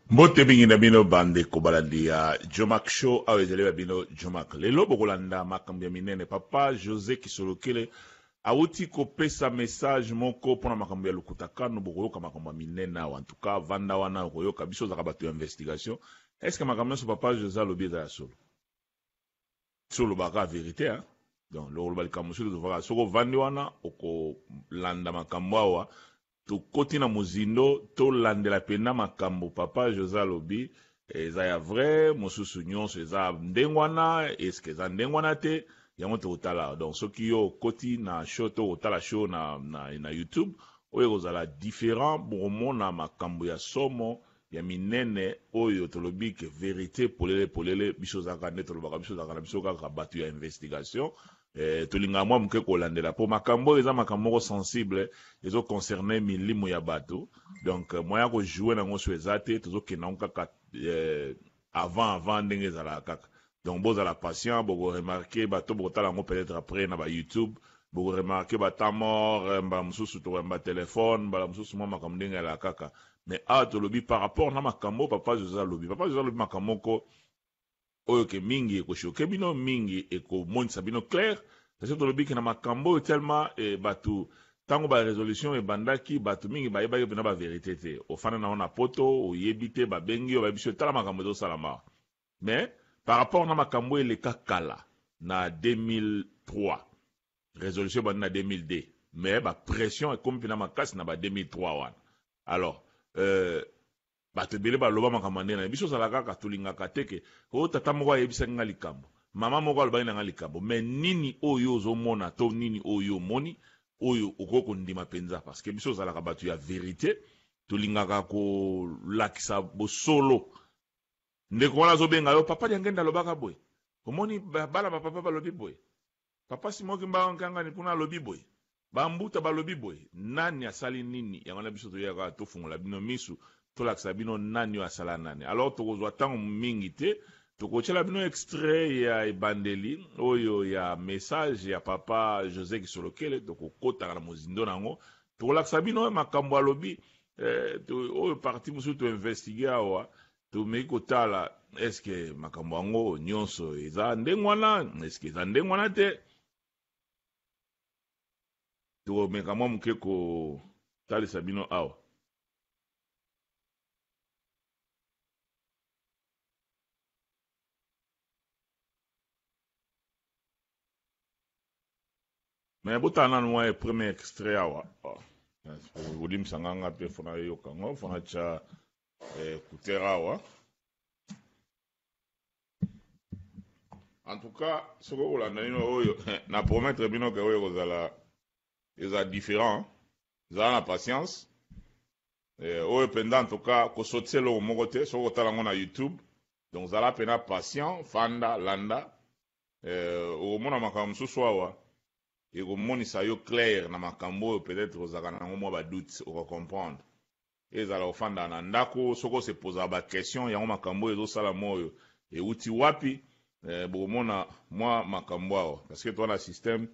Mbote bingi na bino bande kobalandi ya Jomak Show awe zele bino Jomak. Lelo bokolanda makambo ya minene papa José Kisolokele awuti kopesa message moko pona makambo ya lukutakano bokoyoka makambo ya minene awa. En tout cas vanda wana koyoka biso zaka batu ya investigation. Est-ce que makambo so papa José lobi za solo? Solo baka vérité hein. Donc le rôle likambo so zovaka soko vandi wana oko landa makambo awa. To koti na muzindo to landela pena makambo papa José lobi eza ya vrai mosusu nyonso eza ndengwana eske eza ndengwana te yango to tala donc soki yo koti na show to tala show na YouTube oyo kozala différent bomona makambo ya somo ya minene oyo to lobi ke vérité polele biso zaka ne to lobaka biso zaka na biso kaka batu ya investigation tolinga mwa mke kolandela po makambo eza makambo sensible ezo concerner milimo ya bato donc moya ko jouer na ngoso ezate tozo kena kaka avant ndenge ezala kaka donc boza la patient bo remarquer bato bo tala ngo peut-être après na ba YouTube bo remarquer ba ta mort ba mususu to ba téléphone ba mususu mwa makambo ndenge la kaka mais to lobi par rapport na makambo papa José lobi makambo ko oyo ke mingi eko shoke bino mingi eko monisa bino clair parce que tolobi ke na makambo tellement batu tango ba résolution e bandaki batu mingi ba yeba na ba vérité te ofana na ona poto o yebite ba bengi o ba biso tala makambo do salama mais par rapport na makambo ele kakala na 2003 résolution ba na 2002 mais ba pression e comme na makasi na ba 2003 wana alors bato bele ba loba makambo ndena biso sala kaka tulingaka teke o tata moko ayebisa nga likambo mama moko alobaki na nga likambo mais nini oyo ozomona to nini oyo moni oyo okoko ndima penza parce que biso sala ka bato ya vérité tulingaka ko lakisa bosolo ndeko wana zobenga yo papa yangenda lobaka boy omoni bala ba papa balobi boy papa simoki mba nkanga ni kuna lobi boy bambuta balobi boy nani asali nini yangana biso to yaka to fungula bino misu tolakisa bino nani asala nani alors tokozwa tango mingi te tokochela bino extrait ya ebandeli oyo ya message ya papa José Kisolokele tokokota na mozindo nango tokolakisa bino makambo alobi oyo parti musu to investiguer awa to meki kotala est-ce que makambo yango nyonso eza ndengwana est-ce que eza ndengwana te to meka mwa muke ko talisa bino awa. Mais botana noa premier extrait awa volim sanganga pe fona yoka ngo fona cha kutera awa en tout cas soko olanda nino oyo na promettre bino ke oyo kozala eza différent za na patience oyo pendant en tout cas ko sotselo moko te soko tala ngo na YouTube donc zala pena patient fanda landa o mona makambo susu awa et au monde ça yo clair na makambo peut-être ozaka na ngo ba doute o comprendre et za la ofanda na ndako soko se poser ba question ya ngo makambo ezo sala moyo et uti wapi bo mona moi makambo awa parce que toi na système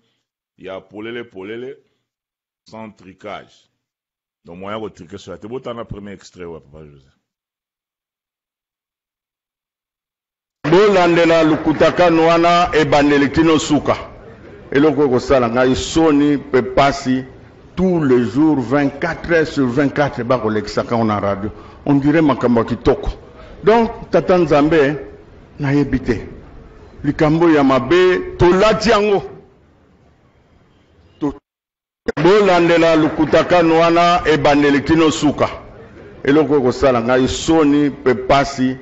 ya polele sans tricage donc moyen de triquer sur la table na premier extrait wa papa José bolandela lukutakano wana ebandeli kino suka eloko kosala ngai soni pe pasi tous les jours 24 heures sur 24 ba kolekisaka on radio on dirait makambo kitoko donc tata nzambe na yebite likambo ya mabe to latiango to bolandela lukutakano wana ebandeli kino suka eloko kosala ngai soni pe pasi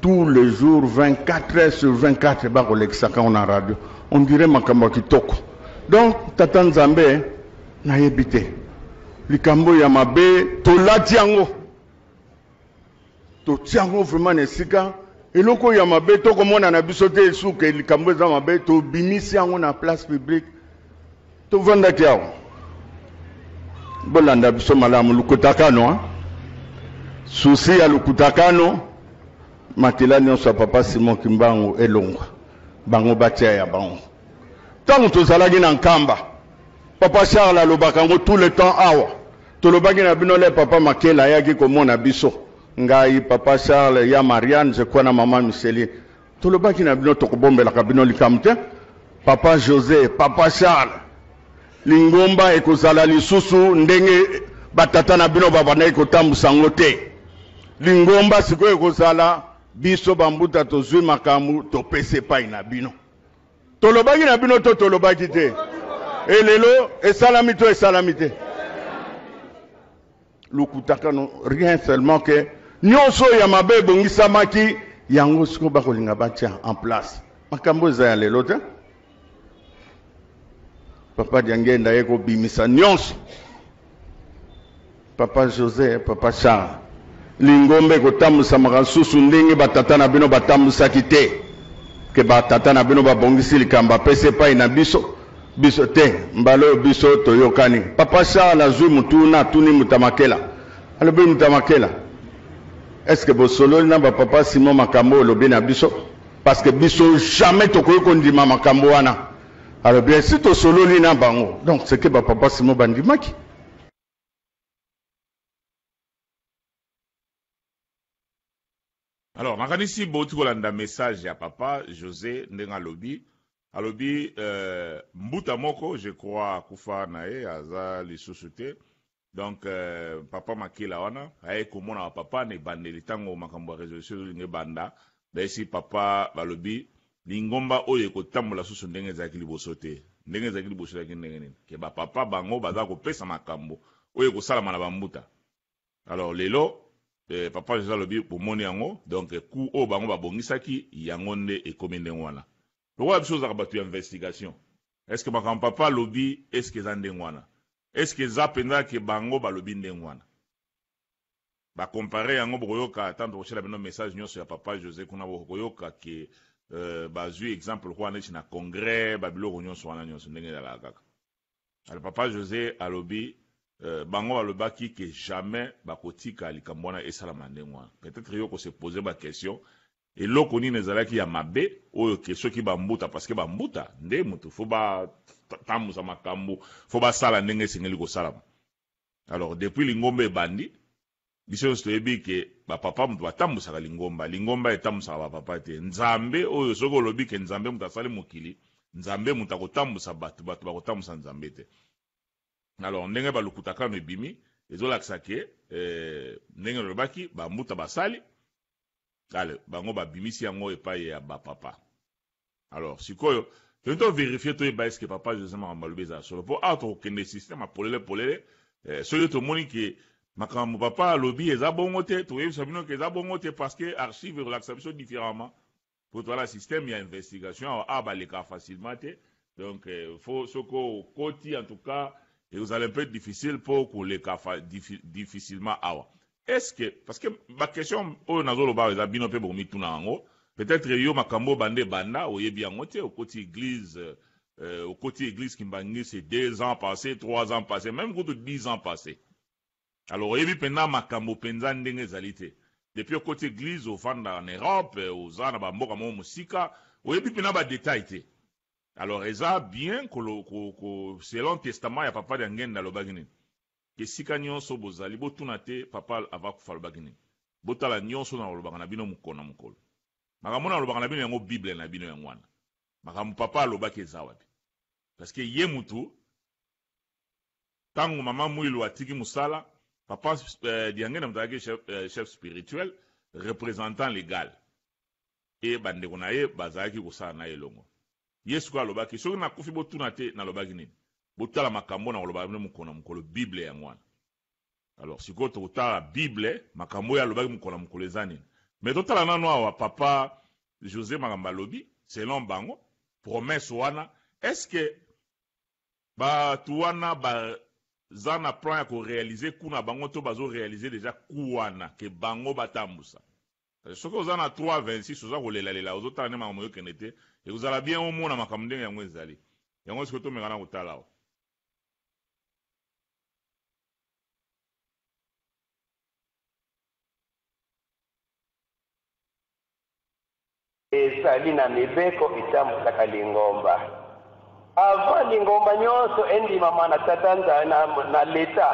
tous les jours 24 heures sur 24 ba kolekisaka on radio on dirait makambo kitoko donc tata nzambe na yebite likambo ya mabe to latiango to tiango vraiment nesika eloko ya mabe to komona na biso te suka likambo za mabe to bimisi yango na place publique to vanda kiao bolanda biso malamu lukutakano susi ya lukutakano matela nyonso papa Simon Kimbangu elongwa bango batia ya bango tango tozalaki na nkamba papa Charles alobaka ngo tout le temps awa tolobaki na bino le papa Makela yaki komona biso ngai papa Charles ya Marianne je crois na maman Micheline tolobaki na bino tokobombela ka bino likamte papa José papa Charles lingomba ekozala lisusu ndenge batata na bino babana kotambusa ngo te lingomba sikoyo ekozala biso bambuta tozwi makambo topese pai na bino tolobaki na bino to tolobaki te elelo esalami to esalami te lukutakano rien seulement que nyonso ya mabe bongisamaki yango siko bakolinga batia en place makambo eza ya lelo te papa diangenda yeko bimisa nyonso papa José papa Charles lingombe kotambusa makasusu ndenge batata na bino batambusaki te ke batata na bino babongisi likambo apesi epai na biso te mbalo biso toyokani papa Charles azwi mutuna atuni mutamakela alobi mutamakela est-ce que bosololi na bapapa Simon makambo olobi na biso parce que biso jamais tokoki kondima makambo wana alobi esi tosololi na bango donc c'est que bapapa Simon bandimaki. Alors, makanisi boti kolanda message ya papa José ndenga lobi alobi mbuta moko je crois kufa na ye aza lisusu te donc papa makila wana aye komona papa ne bandeli tango makambo ya résolution linge banda daisi papa balobi lingomba oyo kotambola susu ndenge ezalaki liboso te ndenge ezalaki liboso yaki ndenge nini ke bapapa bango baza kopesa makambo oyo kosalama na bambuta. Alors lelo papa José alobi pomoni yango donc ku o bango babongisaki yango nde ekomi ndenge wana pourquoi biso ozaka bato ya investigation est ce que makambo papa alobi est ce que eza ndenge wana est ce que eza mpenza ke bango balobi ndenge wana bakompare yango bokoyoka tanto koshela bino message nyonso ya papa José kuna bokoyoka ke bazwi exemple kwa neti na congrès babiloko nyonso wana nyonso ndenge ezalaka kaka. Alors papa José alobi bango balobaki que jamais bakotika likambo wana esalama ndenge wana peut-être yo ko se poser ba question eloko nini ezalaki ya mabe oyo ke soki bambuta parce que bambuta nde mutu fo ba tambusa makambo fo basala ndenge esengeli kosalama. Alors depuis lingomba ebandi biso nyonso toyebi ke bapapa mutu batambusaka lingomba etambusaka bapapa te nzambe oyo soki olobi ke nzambe mutu asali mokili nzambe mutu akotambusa bato bakotambusa nzambe te. Alors ndenge balukutakano ebimi ezolakisa ke ndenge lobaki bambuta basali ale bango babimisi yango epai ya bapapa. Alors sikoyo tento vérifier toyeba eske papa José makambo alobi eza solo mpo awa tokokende système apolele soki tomoni ke makambo papa alobi eza bongo te toyebisa bino ke eza bongo te parce que archive elakisa biso différemment po toala système ya investigation awa baleka facilement te donc faut soko koti en tout cas et vous allez un peu difficile pour les cas difficilement awa. Est-ce que parce que ma question au nazolo ba za bino pe bomi tuna ngo peut-être yo makambo bande banda oyebi yango te au côté église qui mbangi c'est 2 ans passés 3 ans passés même goût de 10 ans passés. Alors oyebi pena makambo penza ndenge zalité depuis au côté église au fanda en Europe aux ana ba mboka mo musika oyebi pena ba détail te. Alors eza bien que selon testament ya papa d'angenda lobagini ke sika nyonso bozali botuna te papa ava kufa lobagini botala nyonso na lobaka na bino mukona mukolo makambo na lobaka na bino yango bible na bino yango wana makambo papa lobaki eza wapi parce que ye mutu tango mama mwilu atiki musala papa d'angenda mutaki chef spirituel représentant légal et bandeko na ye bazalaki kosala na ye longo Yesu kwa lobaki soki na kufi botuna te na lobaki nini botala makambo na lobaki mukona mukolo bible ya ngwana. Alors siko totala bible makambo ya lobaki mukona mukolo ezani mais totala nano awa papa José makambo lobi selon bango promesse wana est-ce que ba tuwana ba zana plan ya ko réaliser kuna bango to bazo réaliser déjà kuwana ke bango batambusa. Soki oza na 3:26 oza kolela ozotala ne makambo yokende te et vous allez bien omona makambo ndenge yango ezali yango siko tomeka na kotala awa. ezali na mibeko etambusaka lingomba avant lingomba nyonso endima mana tata na leta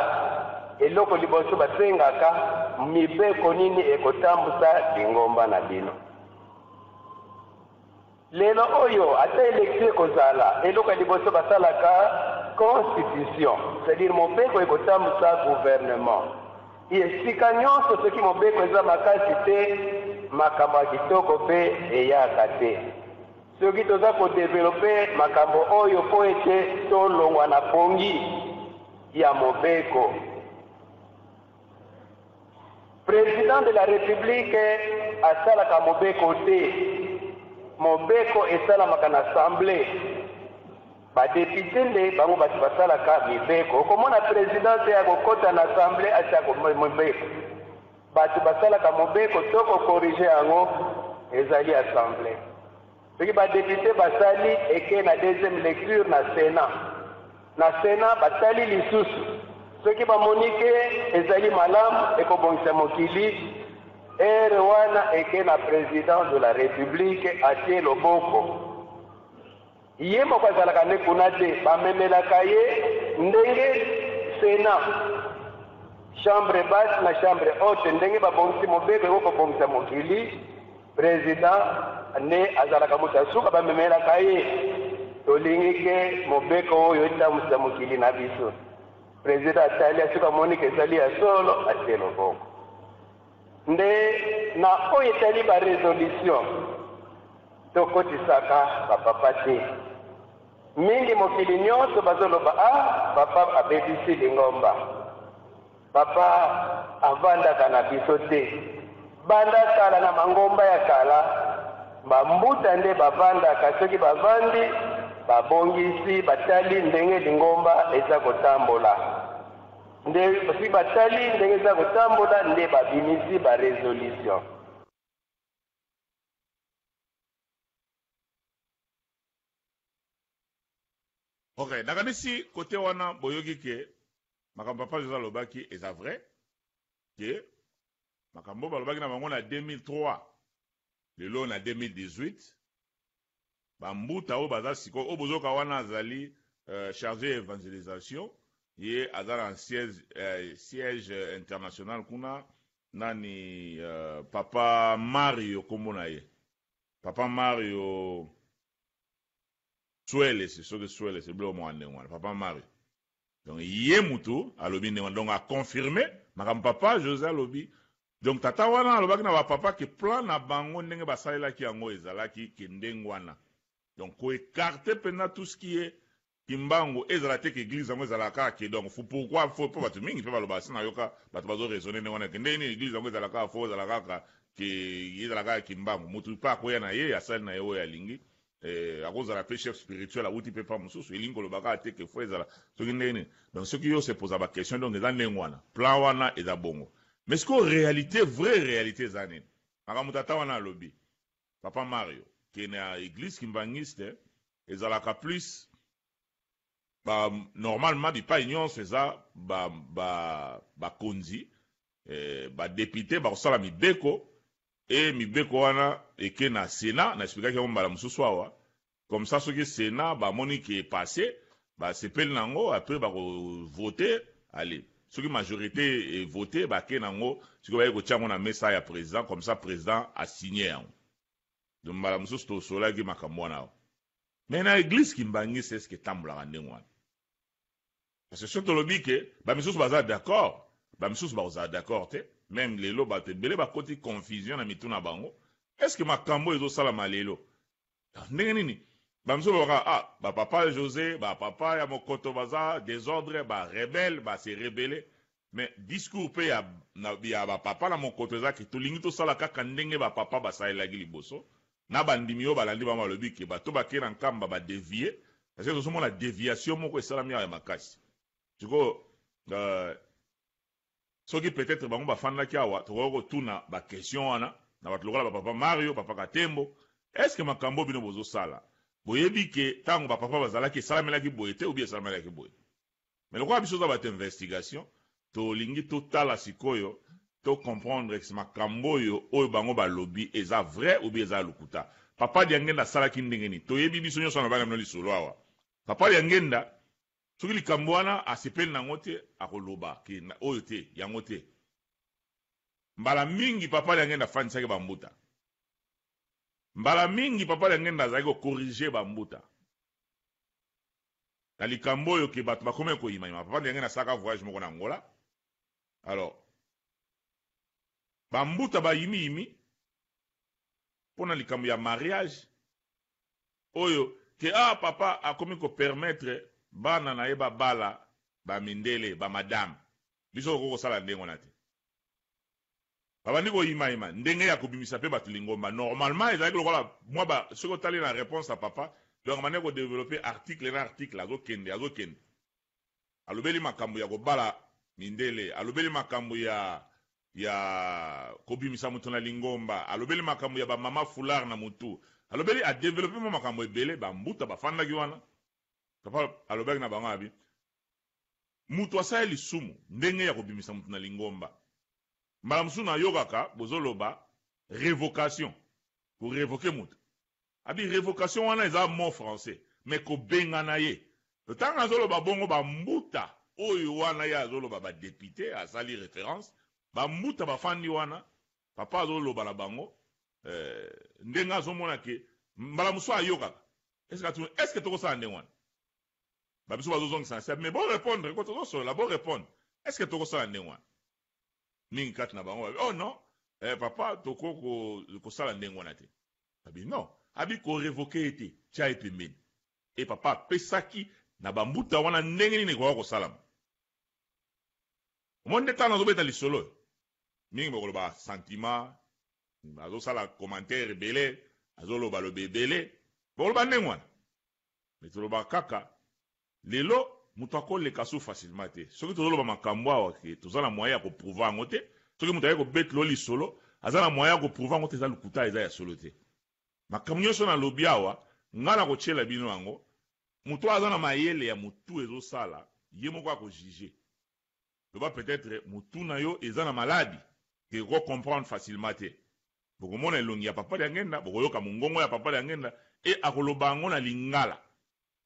eloko liboso basengaka mibeko nini ekotambusa lingomba na bino. Lelo oyo ata election ekozala eloko liboso basalaka constitution, c'est-à-dire mobeko ekotambusa gouvernement. Esika nyonso soki mobeko eza makasi te makambo ya kitoko mpe eyaka te. Soki toza kodevelope makambo oyo po ete tolongwa na pongi ya mobeko. Président de la République asalaka mobeko te. Mobeko esalamaka na assemblée. Badepute nde bango bati basalaka mibeko. Okomona président ya kokota na assemblée asiako mobeko. Bati basalaka mobeko toko corriger yango ezali assemblée. Soki badepute basali eke na deuxième lecture na Sénat. Na Sénat basali lisusu. Soki bamonike ezali malamu ekobongisa mokili ere wana eke na président de la République atie loboko. Ye moko azalaka nde kuna te bamemelaka ye ndenge Sénat, chambre basse na chambre haute ndenge babongisi mobeko ekokobongisa mokili. Président nde azalaka moto asuka bamemelaka ye tolingi ke mobeko oyo etambusa mokili na biso. Président atali asuka monike ezali ya solo atie loboko. Nde na oyo etali baresolution tokotisaka bapapa te. Mingi mokili nyonso bazoloba papa abebisi lingomba, papa avandaka na biso te. Banda kala na mangomba ya kala bambuta nde bavandaka, soki bavandi babongisi batali ndenge lingomba eza kotambola. Nde soki batali ndenge eza kotambola nde babimisi baresolution. Ok, nakanisi kote wana boyoki ke makambo papa José alobaki eza vrai ke makambo balobaki na bango na 2003 lelo na 2018 bambuta oyo baza sikoyo oyo bozoka wana azali chargé évangélisation ye aza na siège international kuna nani papa Mario kombo na ye papa Mario Swele soki Swele bilo mwa ndenge wana papa Mario. Donc ye mutu alobi ndenge wana donc a confirmé makambo papa José alobi. Donc tata wana alobaki na bapapa ke plan na bango ndenge basalelaki yango ezalaki ke ndenge wana. Donc ko écarter pena tout ce qui est kimbango ezala te ke église yango ezalaka ke donc pourquoi faut pas batu mingi pe baloba sina yoka batu bazo raisonner ndenge wana ke ndenge église yango ezalaka fo ezalaka ke ezalaka kimbango mutu pa koya na ye asali na ye oyo alingi akozala pe chef spirituel awuti pe pa mosusu elingi kolobaka te ke fo ezala soki ndenge. Donc soki yo se posa ba question donc eza ndenge wana plan wana eza bongo. Mais ce qu'en réalité, vraie réalité, zanen. Makamutata wana lobby. Papa Mario, qui est na église kimbangiste, et alaka plus, normalement, di pas union, c'est ça, konzi, député, osala mibeko, et mibeko wana, et qui na Sénat, na expliqué qu'il y a un comme ça, ce que Sénat, moni qui est passé, c'est pel nango, après, voter, allez. Ce qui majorité est voté, nango, ce qui va être na messa ya président, comme ça, président a signé. Donc, madame Sousto, sola qui m'a kamwana. Mais dans l'église qui mbangi, c'est ce qui est tamboula randengwan. Parce que surtout le bique, monsieur baza d'accord, monsieur baza d'accord, même les lots batte, belé ba côté confusion na mituna bango. Est-ce que ma kambo est au salama lelo? Nini? Monsieur papa José, papa ya mokoto baza, désordre, rebelle, se rebeller. Mais discours pe ya papa na mokoto za ki tolingi to sala kaka ndenge papa basalela gi liboso. Na bandimi yo balandi ba malobi ke bato bakera nkamba ba dévier. Parce que tozo la déviation moko esalami ya makasi. Tiko soki peut-être bango bafanda ki awa toko tuna ba question wana na bato lokola papa Mario, papa Katembo. Est-ce que makambo bino bozo sala? Boyebi ke tango papa bazalaki esalamelaki boye te ou bien esalamelaki boye. Mais le quoi biso za bate investigation to lingi to tala sikoyo to comprendre que makambo yo oyo bango ba lobby eza vrai ou bien eza lukuta. Papa di ngenda salaki ndenge ni to yebi biso nyonso na bana no lisolo awa. Papa di ngenda soki likambo wana asepeli nango te akoloba ke oyo te yango te mbala mingi papa ali angenda afandisaki bambuta mbala mingi papa ali angenda azalaki kokorige bambuta na likambo oyo ke bato bakomi koyimayima papa ali angenda asalaka voyage moko na Angola alors bambuta bayimiyimi mpona likambo ya mariage oyo ke papa akomi kopermettre bana na ye babala bamindele bamadame biso oko kosala ndenge wana te babandi koyimayima ndenge ya kobimisa mpe bato lingomba normalement ezalaki lokola mwa soki otali na réponse ya papa donc mane kodevelope article na article azokende alobeli makambo ya kobala mindele alobeli makambo ya kobimisa moto na lingomba alobeli makambo ya bamama foulard na motu alobeli adevelope mo makambo ebele bambuta bafandaki wana papa alobaki na bango abi mutu asali lisumu ndenge ya kobimisa motu na lingomba mbala mosusu nayokaka bozoloba révocation korevoke motu abi révocation wana eza mot français mais kobengana ye ntango azoloba bongo bambuta oyo wana ye azoloba badepute asali référence bambuta bafandi wana papa azoloba na bango ndenge azomona ke mbala mosusu ayokaka est-ce que tokosala ndenge wana babiso bazozongisa na mais bon répondre ko tozosolola bon répondre est-ce que tokosala ndenge wana mingi kati na bango oh non papa toko kosala ndenge wana te abi non abi korevoke ete tia ye pembeni e papa apesaki na bambuta wana ndenge nini ekoka kosalama omoni nde tana azobeta lisolo mingi bakoloba sentiment azosala commentaire ebele azoloba loba ebele bakoloba ndenge wana me toloba kaka lelo moto akoleka so facilement te soki tozoloba makambo awa ke toza na moyen ya koprouva yango te soki moto aye kobetelo lisolo aza na moyen ya koprouva yango te eza lokuta eza ya solo te makambo nyonso nalobi awa ngai na kotiela bino yango moto aza na mayele ya motu ezosala ye moko akojuge loba peut-être motu na yo eza na maladi ke kocomprendre facilement te bokomona elongi ya papa ya ngenda bokoyoka mongongo ya papa ya ngenda e akoloba yango na lingala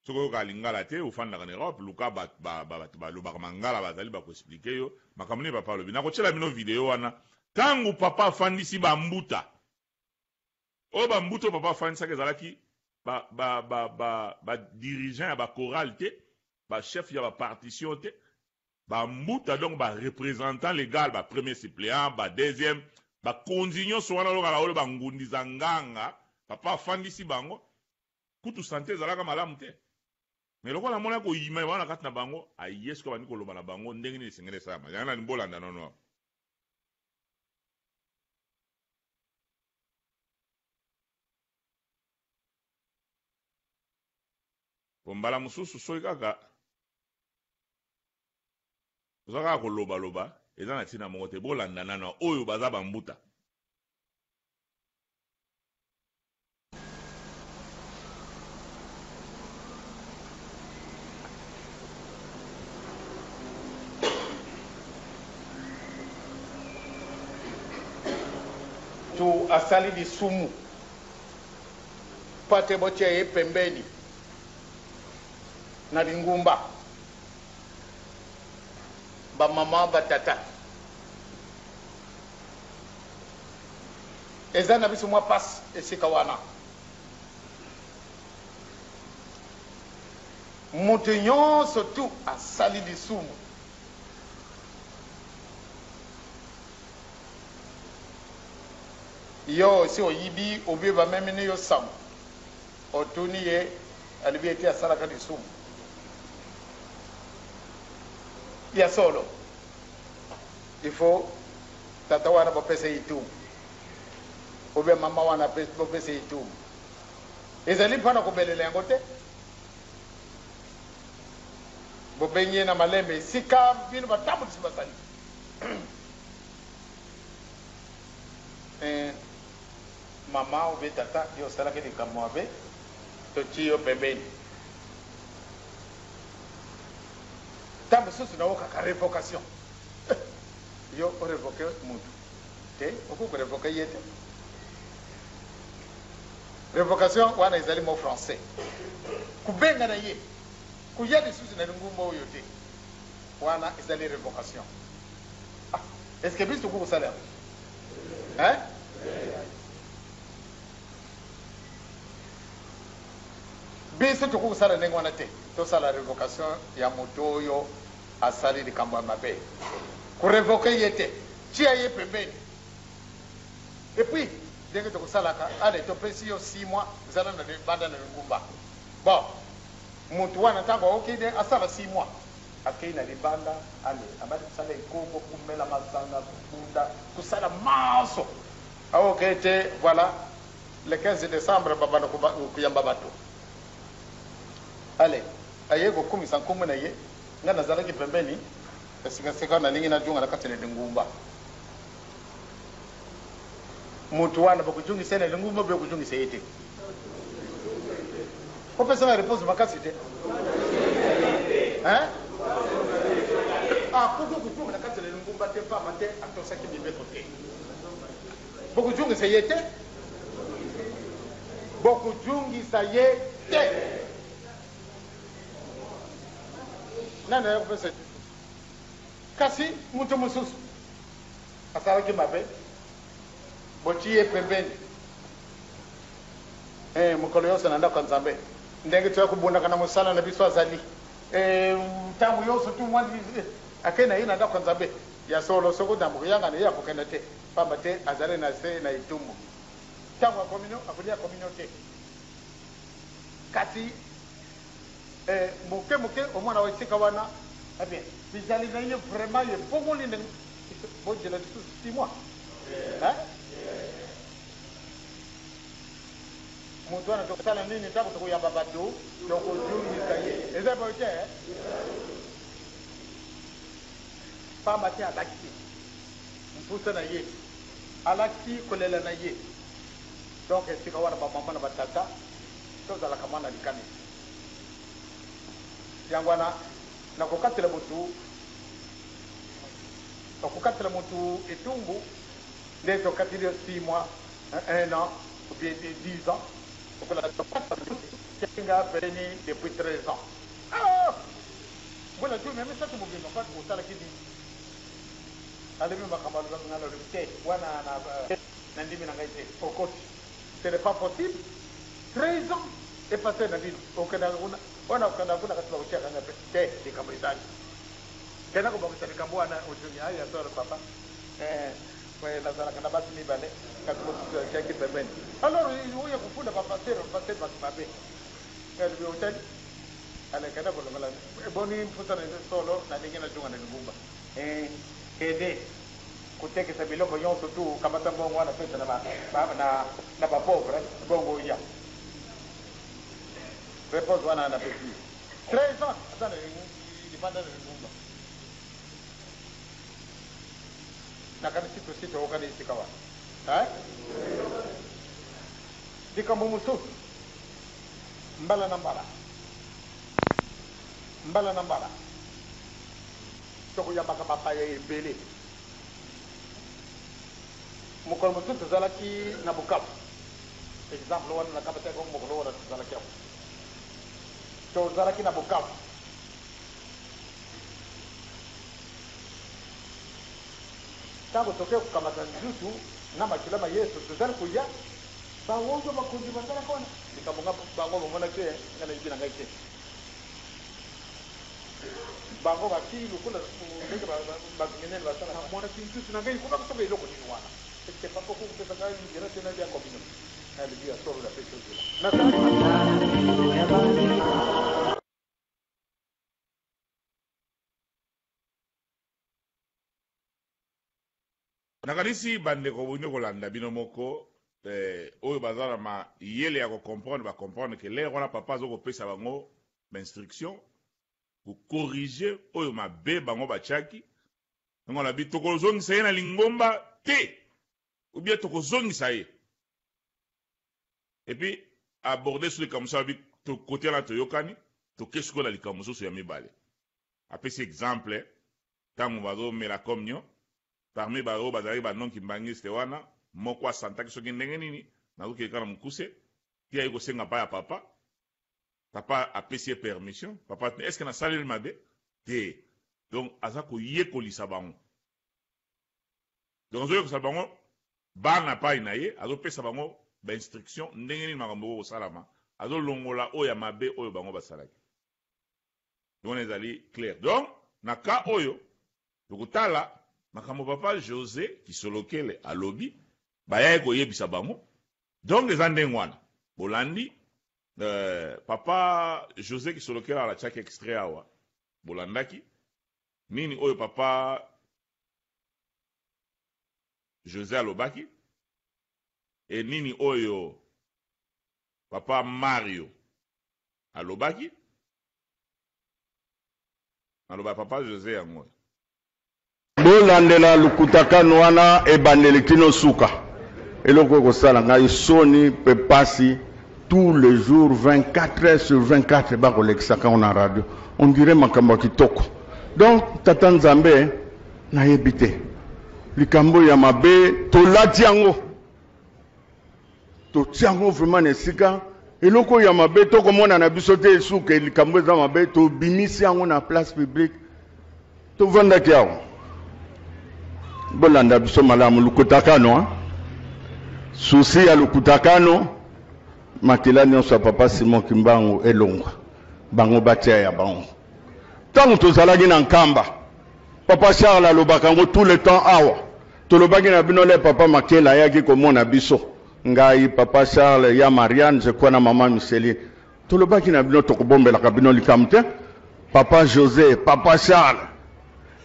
soki oyoka lingala te ofandaka na Europe luka bato balobaka mangala bazali bakoexplike yo makambo nini papa alobi nakotiela bino video wana ntango papa afandisi bambuta oyo bambuta oyo papa afandisaki ezalaki badirigant ya bachoral te bachef ya bapartition te bambuta donc barepresentant légal bapremier suppléant badeuxième bakonzi nyonso wana olokaka oyo bangundiza nganga papa afandisi bango kutu sante ezalaka malamu te me lokola mona koyima wana kati na bango aye soki bandi koloba na bango ndenge nini esengeli esalama yango nani mbolanda nono po mbala mosusu soki kaka oza kaka kolobaloba eza na ntina moko te bolanda nano oyo baza bambuta tu asali lisumu pate botia ye pembeni na lingumba bamama batata eza na biso mwa pasi esika wana moto nyonso tu asali lisumu yo si oyibi obi bamemini yo sango otuni ye alibi eti asalaka lisumu ya solo il faut tata wana bopesa itumu obe mama wana bopesa itumu ezali mpona kobelela yango te bobenye na malembe esika bino batambulisi basali mama obe tata yo osalaki likambo mabe toti yo pembeni ntango mosusu naokaka révocation yo orevoke mutu te okoki korevoke ye te révocation wana ezali mo français kubenga na ye kuya lisusu na lingumba oyo te wana ezali révocation. Est-ce que biso tokokusala hein? Biso tokokusala ndenge wana te, tosala révocation ya moto oyo asali likambo ya mabe, kurevoke ye te, tia ye pembeni. Et puis ndenge tokosalaka, ale topesi yo 6 mois zala na banda na lingumba. Bon, moto wana ntango okende asala 6 mois akei na libanda, ale abali kusala ekongo, kumela masanga, kufunda, kusala maso aokete. Voilà, le 15 décembre babana kuyamba bato. Ale aye kokumisa nkumu na ye nga nazalaki pembeni esikaseka na ningi najunga na kati na lingumba. Mutu wana bakujungisa na lingumba be kujungisa yete kopesa na réponse makasi te hein? Kudu kujunga na kati na lingumba te pa mate atosaki bibeko te bakujungisa yete bakujungisa yete. Nana ya kupesa kasi mutu mususu asalaki mabe botiye pembeni mukolo yose na ndako nzambe ndenge toya kubundaka na musala na biso azali ntango yose tu mwandi akena ye na ndako nzambe ya solo soko dambo yanga na ye akokenda te pamba te azali na se na itumbu ntango akomino akolia komino te kasi muke omwana wa esika wana bien bizali na ye vraiment ye bongoli ndenge bojela lisusu 6 mois mutu wana tokosala nini ntango tokoyamba bato tokojungisa ye eza boye te pamba te alaki mpusa na ye alaki kolela na ye. Donc esika wana bamama na batata tozalaka mwana likanisi yango wana nakokatela mutu etumbu nde tokateli 6 mois 1 an ou bien 10 ans okolaainga peleni depuis 13 ans. Voilà tu même ça tu mobile pas kosalaki nini alemi makambo alobanga na lobi te wana na ndimi na ngai te okoti. Ce n'est pas possible. 13 ans est passé na bino okenda kuna wana ukanda kuna kati bakutia kanga te likambo itali kena ko bakutana likambo wana ujuni haya sora papa kwa lazara kana basi mibale katumo kyaki pembeni. Alors uye kufunda papa sero basimabe ngali bi utali ala kana ko ngala boni mfutana solo na lingine junga na ngumba kede kutekesa biloko yonso tu kamata mbongo wana pesa na ba pauvre bongo ya réponse wana na pesi 13 ans atana ni banda na ngumba na kana sito okani sikawa dikambo musu mbala na mbala toko yambaka papa ya ebele mukolo musu tozalaki na Bukavu exemple wana na kabata ko mukolo wana tozalaki hapo tozalaki na Bukavu tango toke kukamata nzutu na makilama Yesu tozali kuya bawozo bakundi bazala kona likabonga bango bomona ke ngana yibina ngai te bango bakilu kula ndenge bakinene basala mona kintu na ngai kuba kutoka iloko ni wana c'est pas beaucoup que ça gagne dire tena bien combino elle dit à solo la pêche là nakanisi bandeko boni kolanda bino moko oyo bazala ma yele ya comprendre ba comprendre que l'air wana papa zo kopesa bango instruction pour corriger oyo mabe bango bachaki ngo na bitoko zongisa ye na lingomba te ou bien toko zongisa ye et puis aborder sur les kamusa bi to côté la toyokani to kesko la likamuso so ya mibale apesi exemple tango bazo mela communion parmi baro bazali banon kimbangiste wana moko asantaki soki ndenge nini nazoki kana mukuse tia iko senga pa ya papa papa a payé permission, papa, est-ce qu'on a salé le mabé? Donc, azako yekolisa bango. Donc, azo yekolisa bango, bana pa inaye, azo pesa bango, ba instruction, ndenge nini makambo ko salama, azo longola oya mabe oyo bango basalaki. Donc, on est allé clair. Donc, naka oyo, lokutala, makambo papa José, qui solokele à lobby, bayaye ko yebisa bango. Donc, les andengwana, bolandi, papa José qui solokele à la chak extrait awa, bolandaki, nini oyo papa José alobaki, et nini oyo papa Mario alobaki, aloba papa José yango. Bolandela lukutakano wana ebandeli kino suka. Eloko kosala ngai soni pe pasi tous les jours 24 heures sur 24 ba kolekisaka on radio. On dirait makambo kitoko. Donc tata Nzambe na yebite. Likambo ya mabe to latiango. To tiango vraiment nesika. Eloko ya mabe to komona na biso te suka likambo za mabe to bimisi yango na place publique. To vanda kiao. Bolanda biso malamu lukutakano susi ya lukutakano makila nyonso papa Simon Kimbangu elongwa bango batia ya bango tango tozalaki na nkamba papa Charles alobaka ngo tout le temps awa tolobaki na bino le papa Makela yaki komona biso ngai papa Charles ya Marianne je crois na maman Micheline tolobaki na bino tokobombelaka bino likamte papa José papa Charles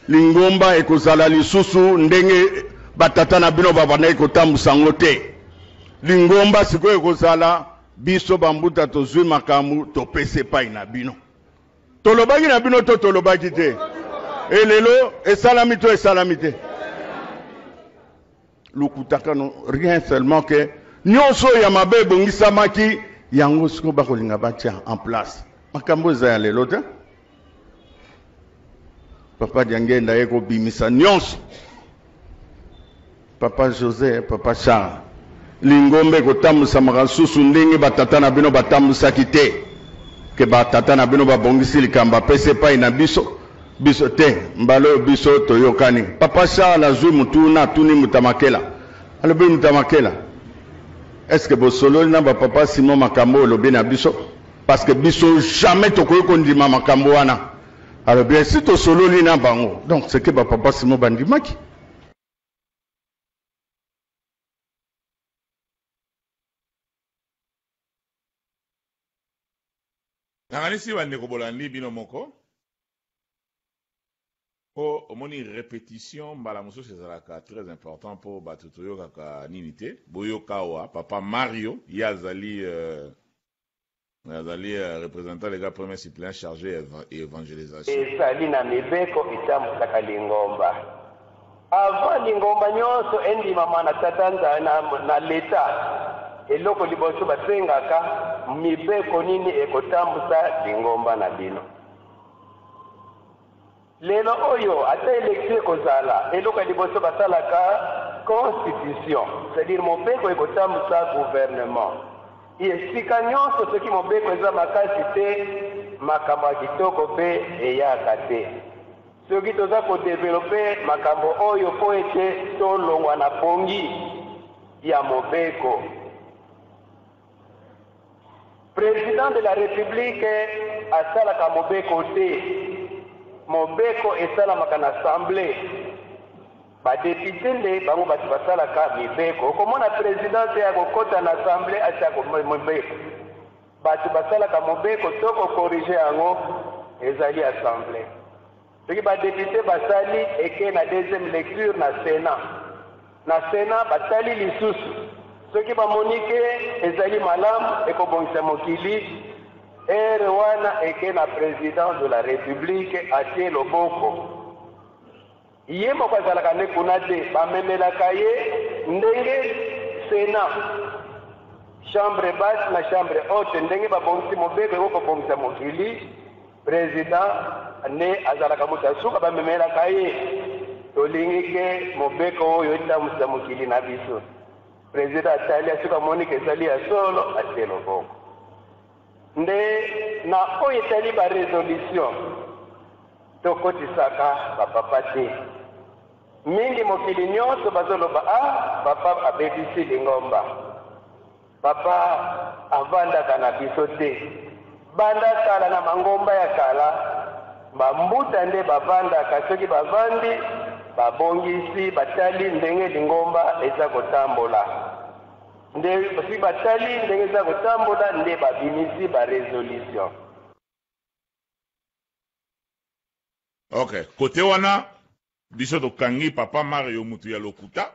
lingomba ekozala lisusu ndenge batata na bino babana ekotambusa ngo te lingomba sikoyo ekozala biso bambuta tozwi makambo topese pai na bino tolobaki na bino to tolobaki te elelo esalami to esalami te lukutakano rien seulement que nyonso ya mabe ebongisamaki yango sikoyo bakolinga batia en place makambo eza ya lelo te papa Diangenda yeko bimisa nyonso papa José papa Charles lingombe kotambusa makasusu ndenge batata na bino batambusaki te ke batata na bino babongisi likamba pese pai na biso biso te mbalo biso toyokani papa Charles azwi mutuna tuni mutamakela alobi mutamakela est-ce que bosololi na papa Simon makambo olobi na biso parce que biso jamais tokoki kondima makambo wana. Alors bien, si tu solo lina bango, donc c'est que papa Simon bandimaki. Nanganisi bandeko bolandi bino moko. Po omoni répétition mbala mosusu ezalaka très important pour batutoyo kaka ninité. Boyoka wa papa Mario yazali représentant les gars premier suppléant chargé évangélisation. Ezali na mibeko itamusaka lingomba. Avant lingomba nyonso endi mama na tatanza na leta. Eloko liboso basengaka mibeko nini ekotambusa lingomba na bino. Lelo oyo ata élection kozala eloko liboso basalaka constitution, c'est-à-dire mobeko ekotambusa gouvernement. Esika nyonso soki mobeko eza makasi te makambo ya kitoko mpe eyaka te soki toza kodevelope makambo oyo po ete tolongwa na pongi ya mobeko. Président de la République asalaka mobeko te mobeko esalamaka na assemblée badepite nde bango bato basalaka mibeko okomona présidente ya kokota na assemblée atiaka mobeko bato basalaka mobeko to kokorige yango ezali assemblée soki badepite basali eke na deuxième lecture na sénat batali lisusu soki bamoni ke ezali malamu ekobongisa mokili ere wana eke na président de la république atie loboko ye moko azalaka nde kuna te bamemelaka ye ndenge sénat chambre basse na chambre haute ndenge babongisi mobeko ekokobongisa mokili président nde azalaka moto asuka bamemelaka ye tolingi ke mobeko oyo etambusa mokili na biso président atali asuka amoni ke ezali ya solo atie loboko nde na oyo etali barésolution tokotisaka bapapa te. Mingi mokili nyonso bazoloba papa abebisi lingomba, papa avandaka na biso te. Banda kala na mangomba ya kala bambuta nde bavandaka, soki bavandi babongisi batali ndenge lingomba eza kotambola, nde soki batali ndenge eza kotambola nde babimisi barésolution. Ok, kote wana biso tokangi papa Mario mutu ya lokuta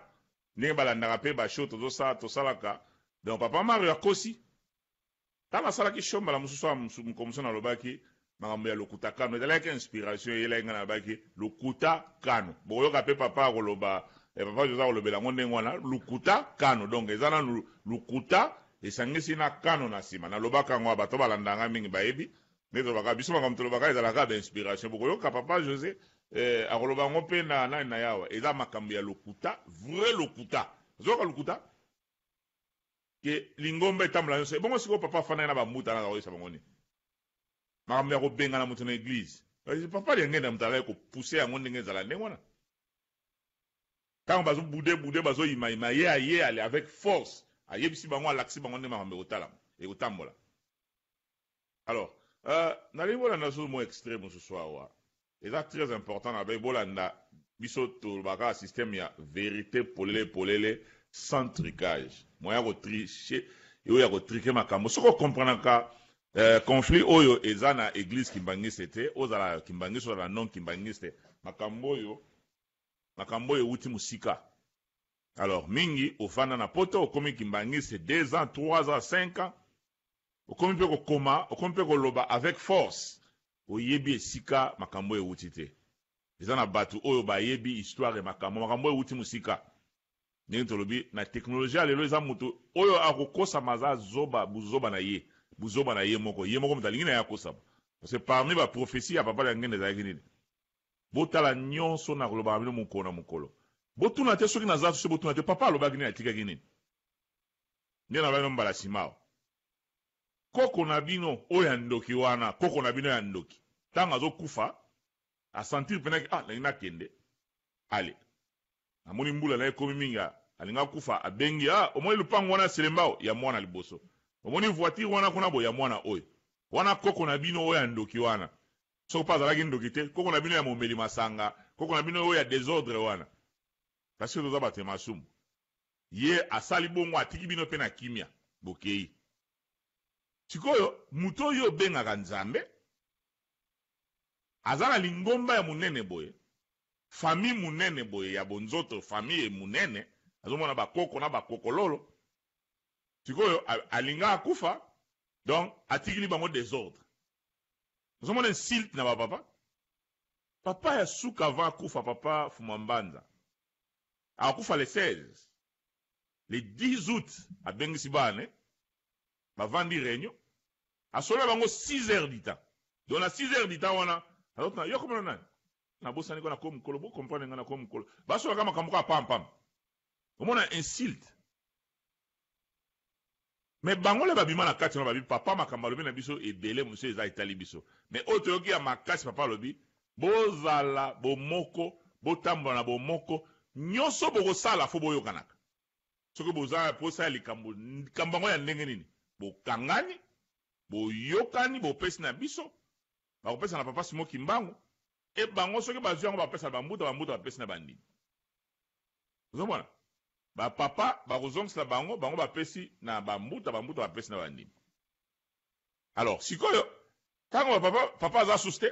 ndenge balandaka mpe bashow tosalaka. Donc papa Mario akosi tala asalaki show mbala mosusu mokomoso nalobaki makambo ya lokuta kano, ezalaki inspiration eyelaki nga nalobaki lokuta kano. Bokoyoka mpe papa akoloba papa José akolobela ngo ndenge wana lokuta kano. Donc eza na lokuta esangisi na kano na nsima. Nalobaka ngo bato balandanga mingi bayebi nde tolobaka biso makambo tolobaka ezalaka bainspiration. Bokoyoka papa José akoloba ngo mpe na yawa eza makambo ya lokuta, vrai lokuta. Zoka lokuta ke lingomba etambola nyonso. Ebongo sikoyo papa afandaki na bamuta na kakoyesa bango nini makambo ya kobenga na moto na eglize. Papa liengenda moto alaki kopuse yango ndenge ezala ndenge wana. Ntango bazobude bazoyimayima ye aye ale avec force ayebisi bango alakisi bango nde makambo ekotambola. Alors nalingi bolanda so mo extrait mosusu awa eza très important na bai bolanda biso tolobaka système ya vérité polele sans tricage, moya kotriche oyo ya kotrike makambo. Soko komprenaka conflit oyo eza na église kimbangiste te, ozala kimbangiste ozala non kimbangiste, makambo oyo euti musika. Alors mingi ofanda na poto okomi kimbangiste 2 ans 3 ans 5 ans, okomi mpe kokoma, okomi mpe koloba avec force oyebi esika makambo euti te. Eza na batu oyo bayebi histoire makambo euti musika. Ndenge tolobi na teknolojia lelo eza mutu oyo akokosa maza buzoba na ye moko mutalingi na yakosa. Parce que parmi ba prophétie ya papa ya ngende ezalaki nini, botala nyonso na koloba bino mokolo botuna te soki naza so botuna te papa alobaki nini atikaki nini. Nde na bino mbala simao koko na bino oyo ya ndoki wana, koko na bino ya ndoki ntango azokufa asentir penaki nalina kende ale amoni mbula na ekomi mingi alinga kufa abengi omoni lupango wana selembao ya mwana liboso, omoni voiture wana kuna bo ya mwana oyo wana koko na bino oyo ya ndoki wana. Soko pa azalaki ndoki te, koko na bino ya momeli masanga, koko na bino oyo ya désordre wana. Parce que toza bato masumu ye asali bongo atiki bino pe na kimia bokei. Sikoyo muto oyo bengaka nzambe azala lingomba ya munene boye, famille munene boye ya bonzoto, famille munene azomona bakoko na bakokololo. Sikoyo alinga akufa, donc atikili bango désordre. Azomona insulte na bapapa. Papa ya suka avant akufa, papa Fumambanza akufa le 16, le 10 août abengisi bane bavandi réunion asola bango 6 heures du temps. Donc na 6 heures du temps wana azotna yoko mona nani na bosani ko na ko mukolo bo comprendre ngana ko mukolo baso kama kamuka pam omona insulte. Mais bango le babima na kati na babi papa makamba lobi na biso ebele monsieur eza itali biso. Mais oto yoki ya makasi papa lobi bozala bomoko botambola na bomoko nyonso bokosala fo boyokanaka. Soki bozala posa likambo kambango ya ndenge nini bokangani boyokani bopesi na biso bakopesa na papa Simo Kimbangu e bango soki bazwi yango bapesa bambuta bapesi na bandimi. Ozomona ba papa bakozongisa bango bapesi na bambuta bapesi na bandimi. Alors sikoyo tango papa aza suste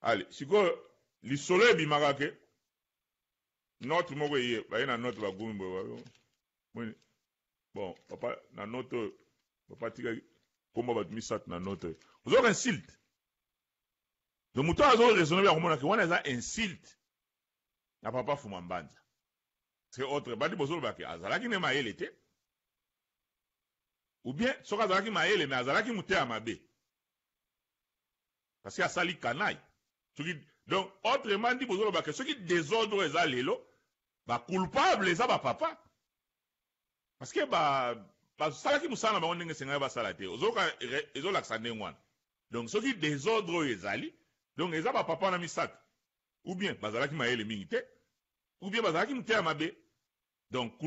allez sikoyo lisolo ebimaka ke note moko ye baye na note bagumi boye bon papa na note papa tika komba bat misat na note ozo insulte. Donc muto azo raisonner ya komona ke wana eza insulte na papa Fumambanza. C'est autre badi bozolo baki azalaki ne mayele te ou bien soka azalaki mayele mais azalaki mutea mabe parce que asali kanai. Donc autrement dit bozolo baki soki désordre eza lelo ba culpable eza ba papa parce que basalaki musala bango ndenge sengai basala te ezolakisa ndenge wana donc soki désordre oyo ezali donc eza bapapa na misato ou bien bazalaki mayele mingi te ou bien bazalaki mteya mabe donc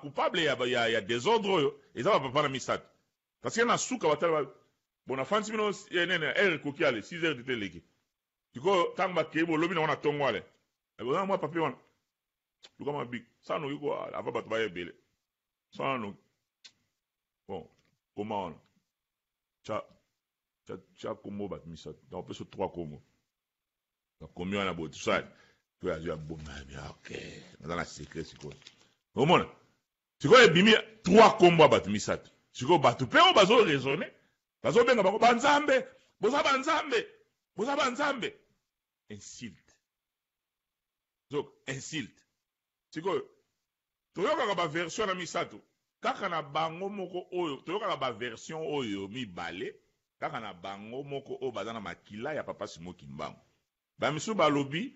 coupable ya désordre oyo eza bapapa na misato parce que na suka batala bona fansi bino nene ere koki ale 6 heures de leki tiko tang bakei bolobi na wana tongo ale bona moi papier wana luka mabik sano yuko ava bato baye bele sano bon comment on cha komo bat misato donc peut-être 3 komo donc combien on a beau tout ça tu as dit bon bien OK dans la secret siko au moins siko ebimi 3 komo bat misato siko bato pe on bazo raisonner bazo benga bako banzambe boza banzambe insulte donc insulte siko toyoka ba version na misato kaka na bango moko oyo toyoka ba version oyo mibale kaka na bango moko o bazana makila ya papa Simo Kimbangu ba misu balobi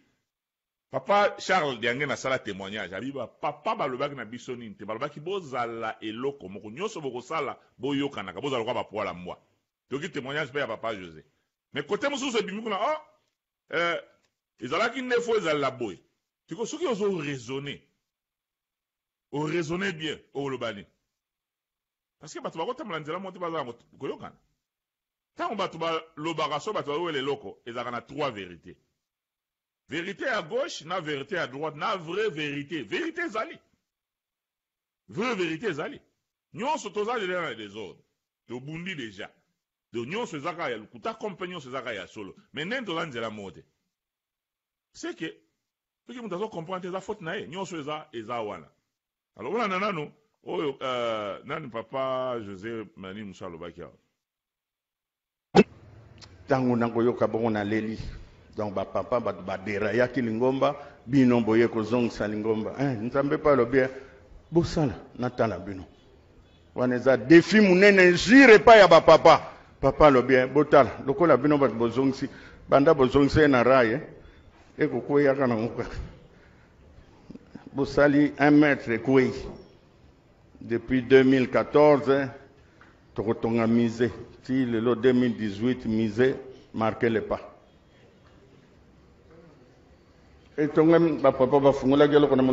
papa Charles Diange na sala témoignage abiba papa balobaki na biso nini te balobaki bozala eloko moko nyoso bokosala boyokana ka bozala kwa ba poala mbwa toki témoignage pe ya papa José mais côté mususu ebimi kuna ezalaki nefo ezala boy tiko soki ozo raisonner bien olobani parce que bato bakotambola nzela monte bazala koyokana ntango bato balobaka so bato baoyo eloko ezalaka na 3 vérités vérité à gauche na vérité à droite na vraie vérité vraie vérité ezali nyonso tozali lelo na désordre tobundi déjà donc nyonso ezaka ya lukuta kompe nyonso ezaka ya solo mais ndenge toza nzela mo te c'est que soki moto azocomprendre eza faute na ye nyonso eza wana alors olanda nano oyo nani papa José mani musa alobaki awa ntango nakoyoka bongo naleli donc bapapa bato baderayaki lingomba bino boye kozongisa lingomba nzambe mpe alobi bosala natala bino wana eza défi munene jure epai ya bapapa papa alobi botala lokola bino bato bozongisi banda bozongisa ye na raye ekokweyaka na ngoka bosali 1 mètre ekwei depuis 2014 tokotonga musée ti lelo 2018 musée marqué le pas etonga bapapa bafungolaki eloko na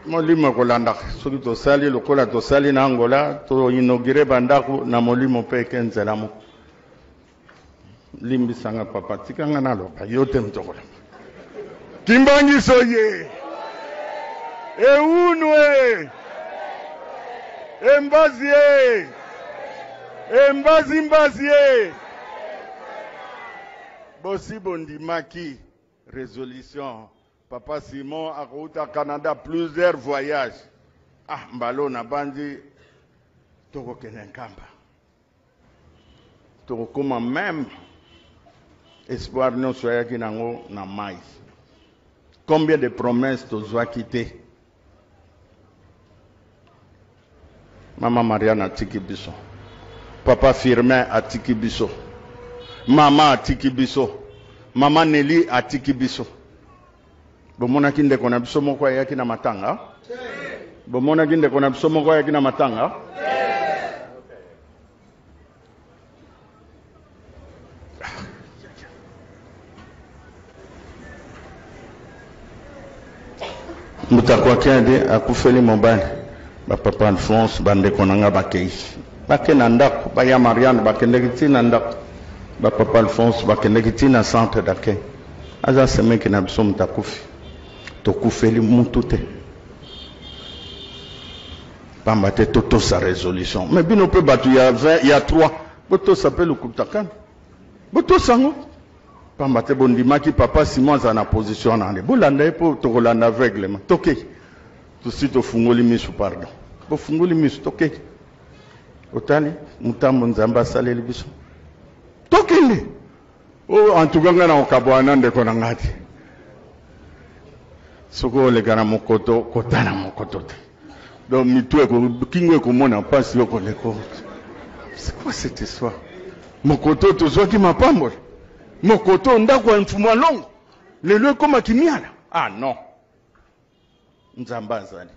molimo kolandaka soki tosali lokola tosali na Angola toinogire bandako na molimo mpe eke nzela moko limbisanga papa tikanga naloba yo te mtokola Kimbangiso ye eunwe embazi ye bosi bondimaki résolution papa Simon akouta Canada plusieurs voyages mbalo na bandi tokokende nkamba tokokoma même espoir nyonso ayaki nango na mai combien de promesses tozwaki te mama Mariana atiki biso papa Firmin atiki biso mama atiki biso mama Nelly atiki biso bomonaki ndeko na biso moko ayaki na matanga bomonaki ndeko na biso moko ayaki na matanga mutakwa kende akufeli mobali bapapa Alphonse bandeko nanga bakei bakena ndako baya Marianne bakendeki tina ndako bapapa Alphonse bakendeki tina centre d'accueil aza semeki na biso mutakufi tokufeli mutu te pamba te totosa résolution mais bino mpe bato ya 20 ya 3 botosa mpe lukutakana botosango pamba te bondimaki papa Simon aza na position nande bolanda ye mpo tokolanda aveuglement tokei tosi tofungoli misu pardon bofungoli misu tokei otali mutambo nzambe asaleli biso tokende en tout cas nga na okabwana ndeko na ngati soko oleka na mokoto kotala mokoto te donc mitu kingo ekomona mpasi yokoleko c'est quoi cette histoire mokoto tozwaki mapambola mokoto ndako ya mfumu alongo lelo ekoma kimiala non nzambe azali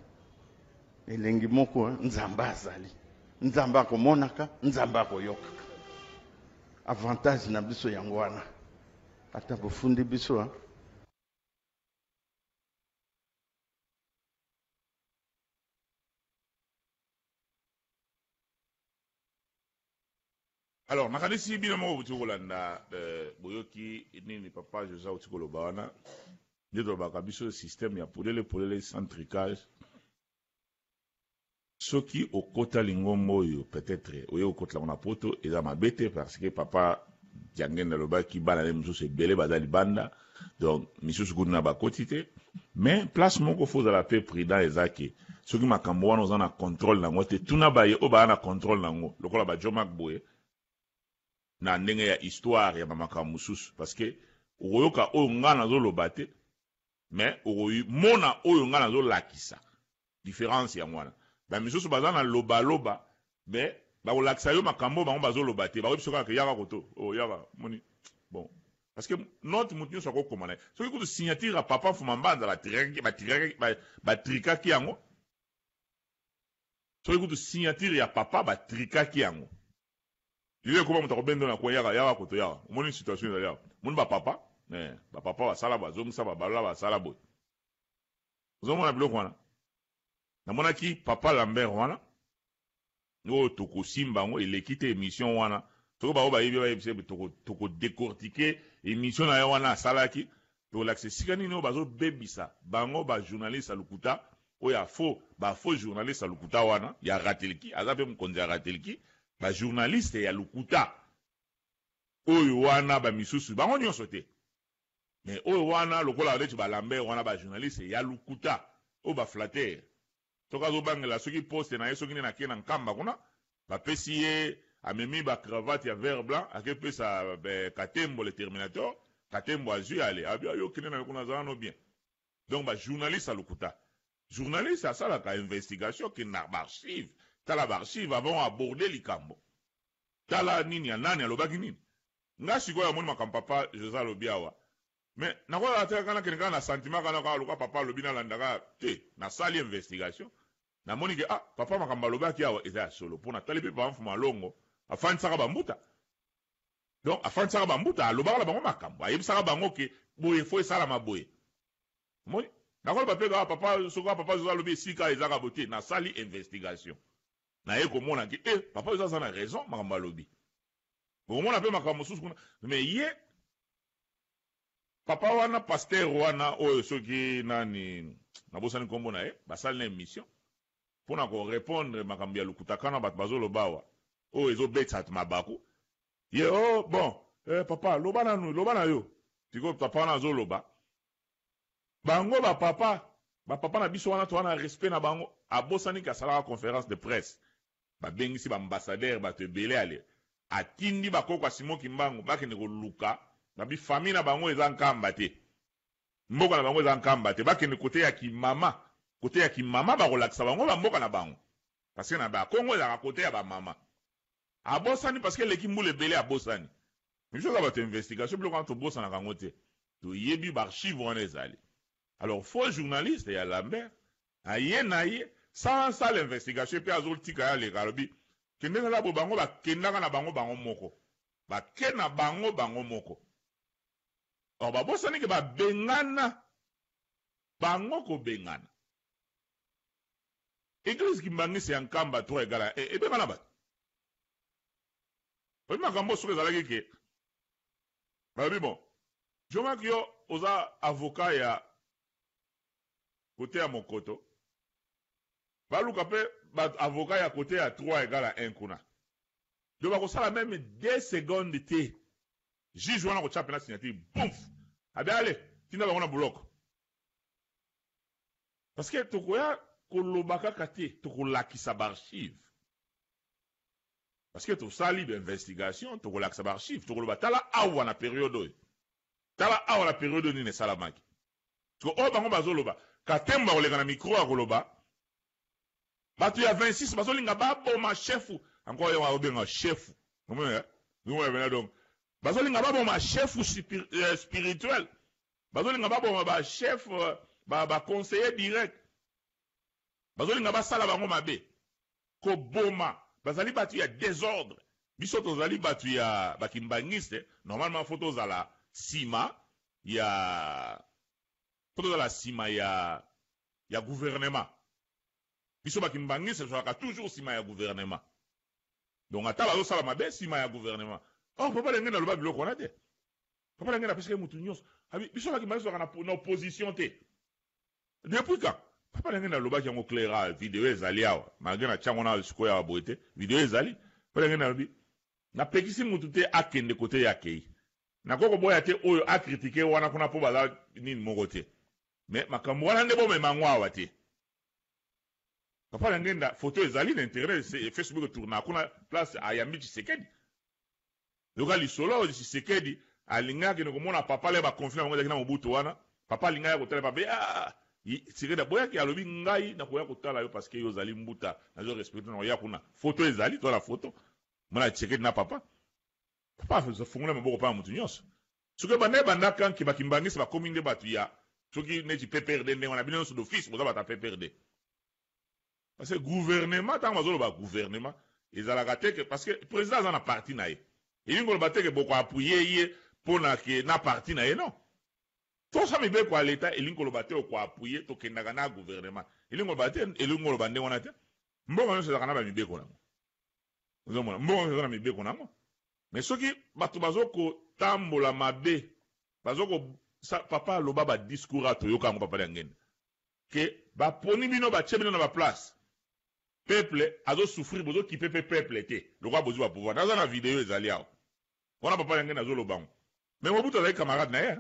elengi moko nzambe azali, nzambe akomonaka, nzambe akoyokaka. Avantage na biso yango wana ata bofundi biso Alors, nakanisi bino moko buti kolanda boyoki nini papa José uti koloba wana nde tolobaka biso système ya polele centricage. Soki okota lingombo oyo peut-être oye okotela na poto eza mabete parce que papa Diangenda lobaki bana ne mususu ebele baza libanda donc misusu kudu na bakoti te mais place moko foza la paix prudent ezaki soki makambo wana oza na contrôle nango te tuna baye o baa na contrôle nango lokola ba Jomak boye na ndenge ya histoire ya makambo mususu parce que oyoka oyo nga nazoloba te mais mona oyo nga nazolakisa différence ya mwana ba misusu baza na loba mais bakolakisa yo makambo bango bazoloba te bakoyebi soki kaka yaka koto yaka moni bon parce que notre mutu nyonso akokoma na ye soki kutu signature ya papa mfuma mbanza batrikaki yango soki kutu signature ya papa batrikaki yango lilo ekoma moto akobendo na kwa yaka koto yaka omoni situation ezali yaka moni bapapa basala bazongisa babalola basala boye ozomona biloko wana namonaki papa Lambert wana oyo tokosimba yango eleki te émission wana toko bao bayebise toko décortiquer émission na ye wana asalaki tokolakisa esika nini oyo bazobebisa bango bajournaliste ya lokuta oyo bafaux journaliste ya lokuta wana ya rateliki aza mpe mokonzi ya rateliki bajournaliste ya lokuta oyo wana bamisusu bango nyonso te mais oyo wana lokola neti Lambert wana bajournaliste ya lokuta oyo baflatere toka azobangela soki poste na ye soki nde nake na nkamba kuna bapesi ye amemi bacravate ya vert blanc akepesa Katembo le Terminator Katembo azwi ale yo kende na yo kuna azalano bien donc bajournaliste ya lokuta journaliste asalaka investigation ke na baarchive tala baarchive avant aborder likambo tala nini ya nani alobaki nini nga sikoyo amoni makambo papa José alobi awa mais nakola ataka kana kene kana na sentiment kana ka luka papa alobi nalandaka te nasali investigation namoni ke papa makambo alobaki awa eza ya solo mpona tali mpe bamfuma longo afandisaka bambuta donc afandisaka bambuta alobaka na bango makambo ayebisaka bango ke boye fo esalama boye moni nakoloba mpe papa soka papa José alobi esika ezaka bote nasali investigation naye komona ke papa José aza na raison makambo alobi okomona mpe makambo mosusu kuna mais ye papa wana pasteur wana oyo soki nani nabosani nkombo na ye basali na émission mpona korépondre makambo ya lokuta kana bato bazoloba awa oyo ezobeta mabaku ye bon papa loba na yo tiko papa wana azoloba bango bapapa na biso wana to wana respect na bango abosani ka asalaka conférence de presse babengisi baambassadeur bato ebele ale atindi bakoko ya Simon Kimbangu bakende koluka na bifamille na bango eza nkamba te mboka na bango eza nkamba te bakende kote ya kimama bakolakisa bango bamboka na bango parce que na bakongo ezaka kote ya bamama abosani parce que leki mbula ebele abosani miso za bato investigation biloko wana tobosanaka yango te toyebi baarchive wana ezali alors faux journaliste ya Lambert aye na ye sans ça l'investigation mpe azotika ya leka alobi kende nala bo bango bakendaka na bango moko bake na bango moko or babosani ke babengana bango kobengana église kimbangisi ya nkamba 3 egala ebengana bato oyebi makambo soki ezalaki ke balobi bon Jomak yo oza avocat ya kote ya mokoto baluka mpe avocat ya kote ya 3 egala 1 kuna do bakosala meme 2 secondes te juge wana kotya pena signature bouf abe ale tinda bango na buloko parce que tokoya koloba kaka te tokolakisa baarchive parce que tosali bainvestigation tokolakisa baarchive tokoloba tala awa na periode oyo tala awa na periode oyo nini esalamaki parce oyo bango bazoloba Katembo bakoleka na micro akoloba bato ya 26 bazolinga baboma chefu encore yo abenga chefu donc bazolinga baboma chefu spirituel bazolinga baboma ba chef ba conseiller direct bazolinga basala bango mabe koboma bazali batu ya désordre biso tozali batu ya bakimbangiste normalement faut tozala sima ya gouvernement biso bakimbangiste tozalaka toujours sima ya gouvernement donc ata bazosala mabe sima ya gouvernement papa lenge naloba biloko wana te papa lenge napeske mutu nyonso biso bakimbangiste tozalaka na opposition te depuis quand papa lenge nalobaki yango claira video ezali awa malgré na tiango na sikoyo awa boye te video ezali papa lenge nalobi napekisi mutu te akende kote ya kei nakoko boya te oyo akritike wana kuna po baza nini moko te mais makambo wana nde bomema yango awa te papa lenge nda photo ezali na internet Facebook tourna kuna place ayambi Tshisekedi loka lisolo Tshisekedi alingaki komona papa le ba confiance bango na Mobutu wana papa alingaki kotala papa Tshisekedi boyaki alobi ngai na koya kotala yo parce que yo zali mbuta na zo respecter na ya kuna photo ezali to la photo mona Tshisekedi na papa zo fungula maboko pa mutu nyonso soki bande bandaka ki bakimbangisa ba kominde batu ya soki neti PPRD ndenge wana bino so d'office boza bata PPRD parce que gouvernement tant bazolo ba gouvernement ezalaka teke parce que président azana parti na ye elingo ba teke boko appuyer ye pona ke na parti na ye non to sa mibe kwa leta elingo ba teke ko appuyer to kendaka na gouvernement elingo ba teke elingo ba ndenge wana te mbongo nyonso ezalaka na ba mibe ko nango ozomona mbongo nyonso na mibe ko nango mais soki bato bazoko tambola mabe bazoko papa loba ba discours ato yoka ngo papa ngene ke ba poni bino ba tshebino na ba place peuple azo souffrir bozo ki peuple te lokwa bozo ba pouvoir dans na vidéo ezali awo wana papa ngene azo lobango mais Mobutu azali camarade na ye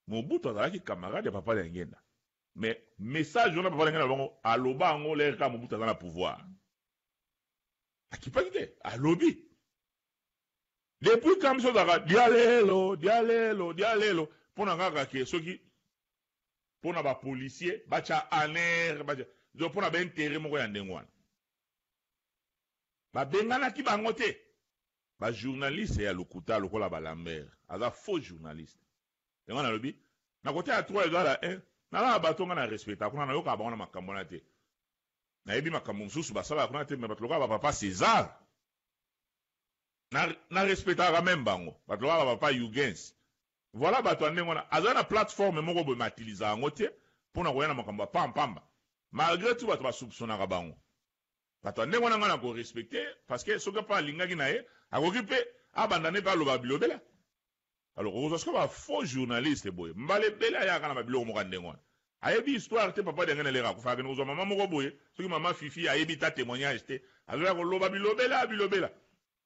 Mobutu azali camarade ya papa ngene mais message wana papa ngene lobango aloba ngo le ka Mobutu azana pouvoir akipaki te alobi depuis quand so daka dialelo pona kaka ke soki pona ba policier bacha aner bacha zo pona ba intérêt moko ya ndengwana ba bengana ki bango te ba journaliste ya lokuta lokola ba Lambert aza faux journaliste ngana lobi na kote ya 3 ezala na la batonga na respecta kuna na yoka ba na makambo na te na yebi makambo mususu basala kuna te me batloka ba papa César na respectaka même bango batloka ba papa Yugens voilà bato ndenge wana azana plateforme moko bo matiliza yango te pona koyana makambo pamba malgré tout bato basupsonaka bango bato ndenge wana ngana ko respecter parce que soka pa lingaki na ye akoki pe abandane pa loba bilobela alors ozo soka ba faux journaliste boye mbale bela ya kana ba biloko moko ndenge wana ayebi histoire te papa ndenge lera ko fa ke nozo mama moko boye soki mama fifi ayebi ta témoignage te azoya ko loba bilobela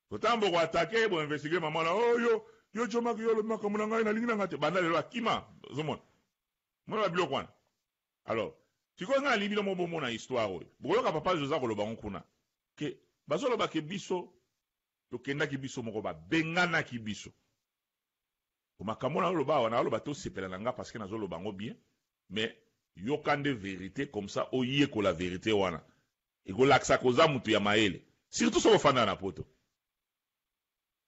kotambo ko attaquer bo investiguer mama na yo choma ki yo lo makambo na ngai na lingi na ngate banda lelo akima zomona mona biloko wana alors tiko nga libilo mo bomona histoire oyo boyoka papa Joseph koloba nkuna ke bazoloba ke biso to kenda ki biso moko ba bengana ki biso ko makambo na loba wana loba to sepela nga parce que nazoloba ngo bien mais yokande vérité comme ça oye ko la vérité wana eko laksa koza mutu ya maele surtout so fanda na poto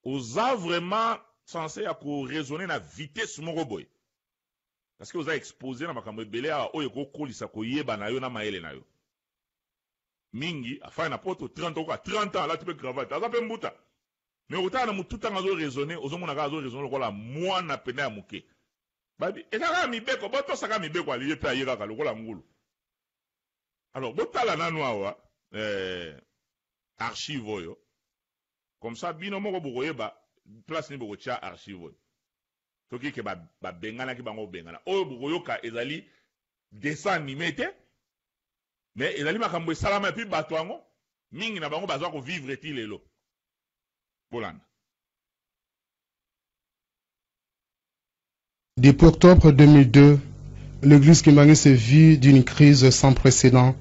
oza vraiment censé à raisonner na vitesse moko boy parce que vous avez exposé na makambo ebele a oyo ko kolisa ko yeba na yo na maele na yo mingi afai na poto 30 ans là tu peux cravate aza pe mbuta mais otana na mututa ngazo raisonner ozomona ka zo raisonner lokola mwana pena ya muke babi ezaka mibeko boto saka mibeko aliye pe ayeka ka lokola ngulu alors botala nanu awa archive oyo comme ça bino moko bokoyeba place ni boko tia archive toki ke ba bengana ki bango bengana oyo bokoyoka ezali dessin animé te mais ezali makambo esalama et puis bato yango mingi na bango bazwa ko vivre ti lelo Bolanda. Depuis octobre 2002, l'église Kimbangi s'est vue d'une crise sans précédent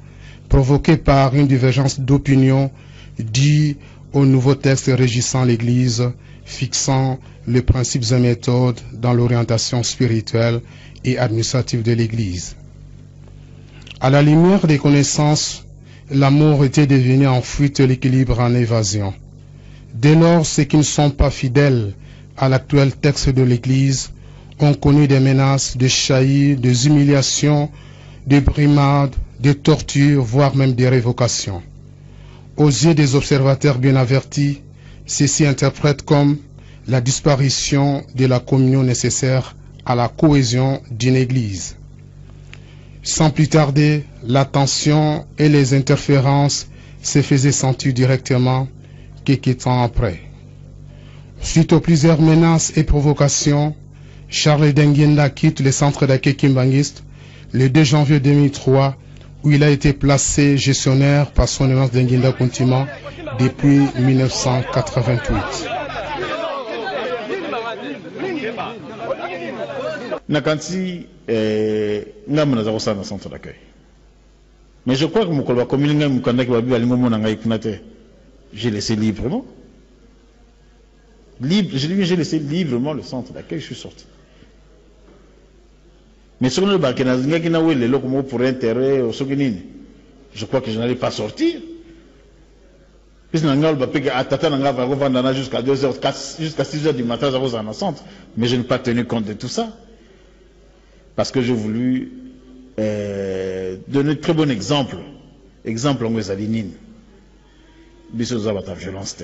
provoquée par une divergence d'opinion due au nouveau texte régissant l'église, fixant les principes et méthodes dans l'orientation spirituelle et administrative de l'église. À la lumière des connaissances, l'amour était devenu en fuite, l'équilibre en évasion. Dès lors, ceux qui ne sont pas fidèles à l'actuel texte de l'église ont connu des menaces, des chahis, des humiliations, des brimades, des tortures, voire même des révocations. Aux yeux des observateurs bien avertis, ceci interprète comme la disparition de la communion nécessaire à la cohésion d'une Église. Sans plus tarder, la tension et les interférences se faisaient sentir directement quelques temps après. Suite aux plusieurs menaces et provocations, Charles Denguenda quitte le centre d'accueil kimbanguiste le 2 janvier 2003, où il a été placé gestionnaire par son Éminence Denguenda Kuntima depuis 1988. Nakanti ngam na zakosa na centre d'accueil. Mais je crois que mon collègue comme il ngam kanda ki babi alingo mona ngai kunate. J'ai laissé librement. J'ai laissé librement le centre d'accueil, je suis sorti. Mais sur le balcon, pour intérêt, je crois que je n'allais pas sortir. Jusqu'à 2h, jusqu'à 6h du matin, j'avais un centre. Mais je n'ai pas tenu compte de tout ça. Parce que j'ai voulu donner un très bon exemple. Exemple, on vous a dit, violence.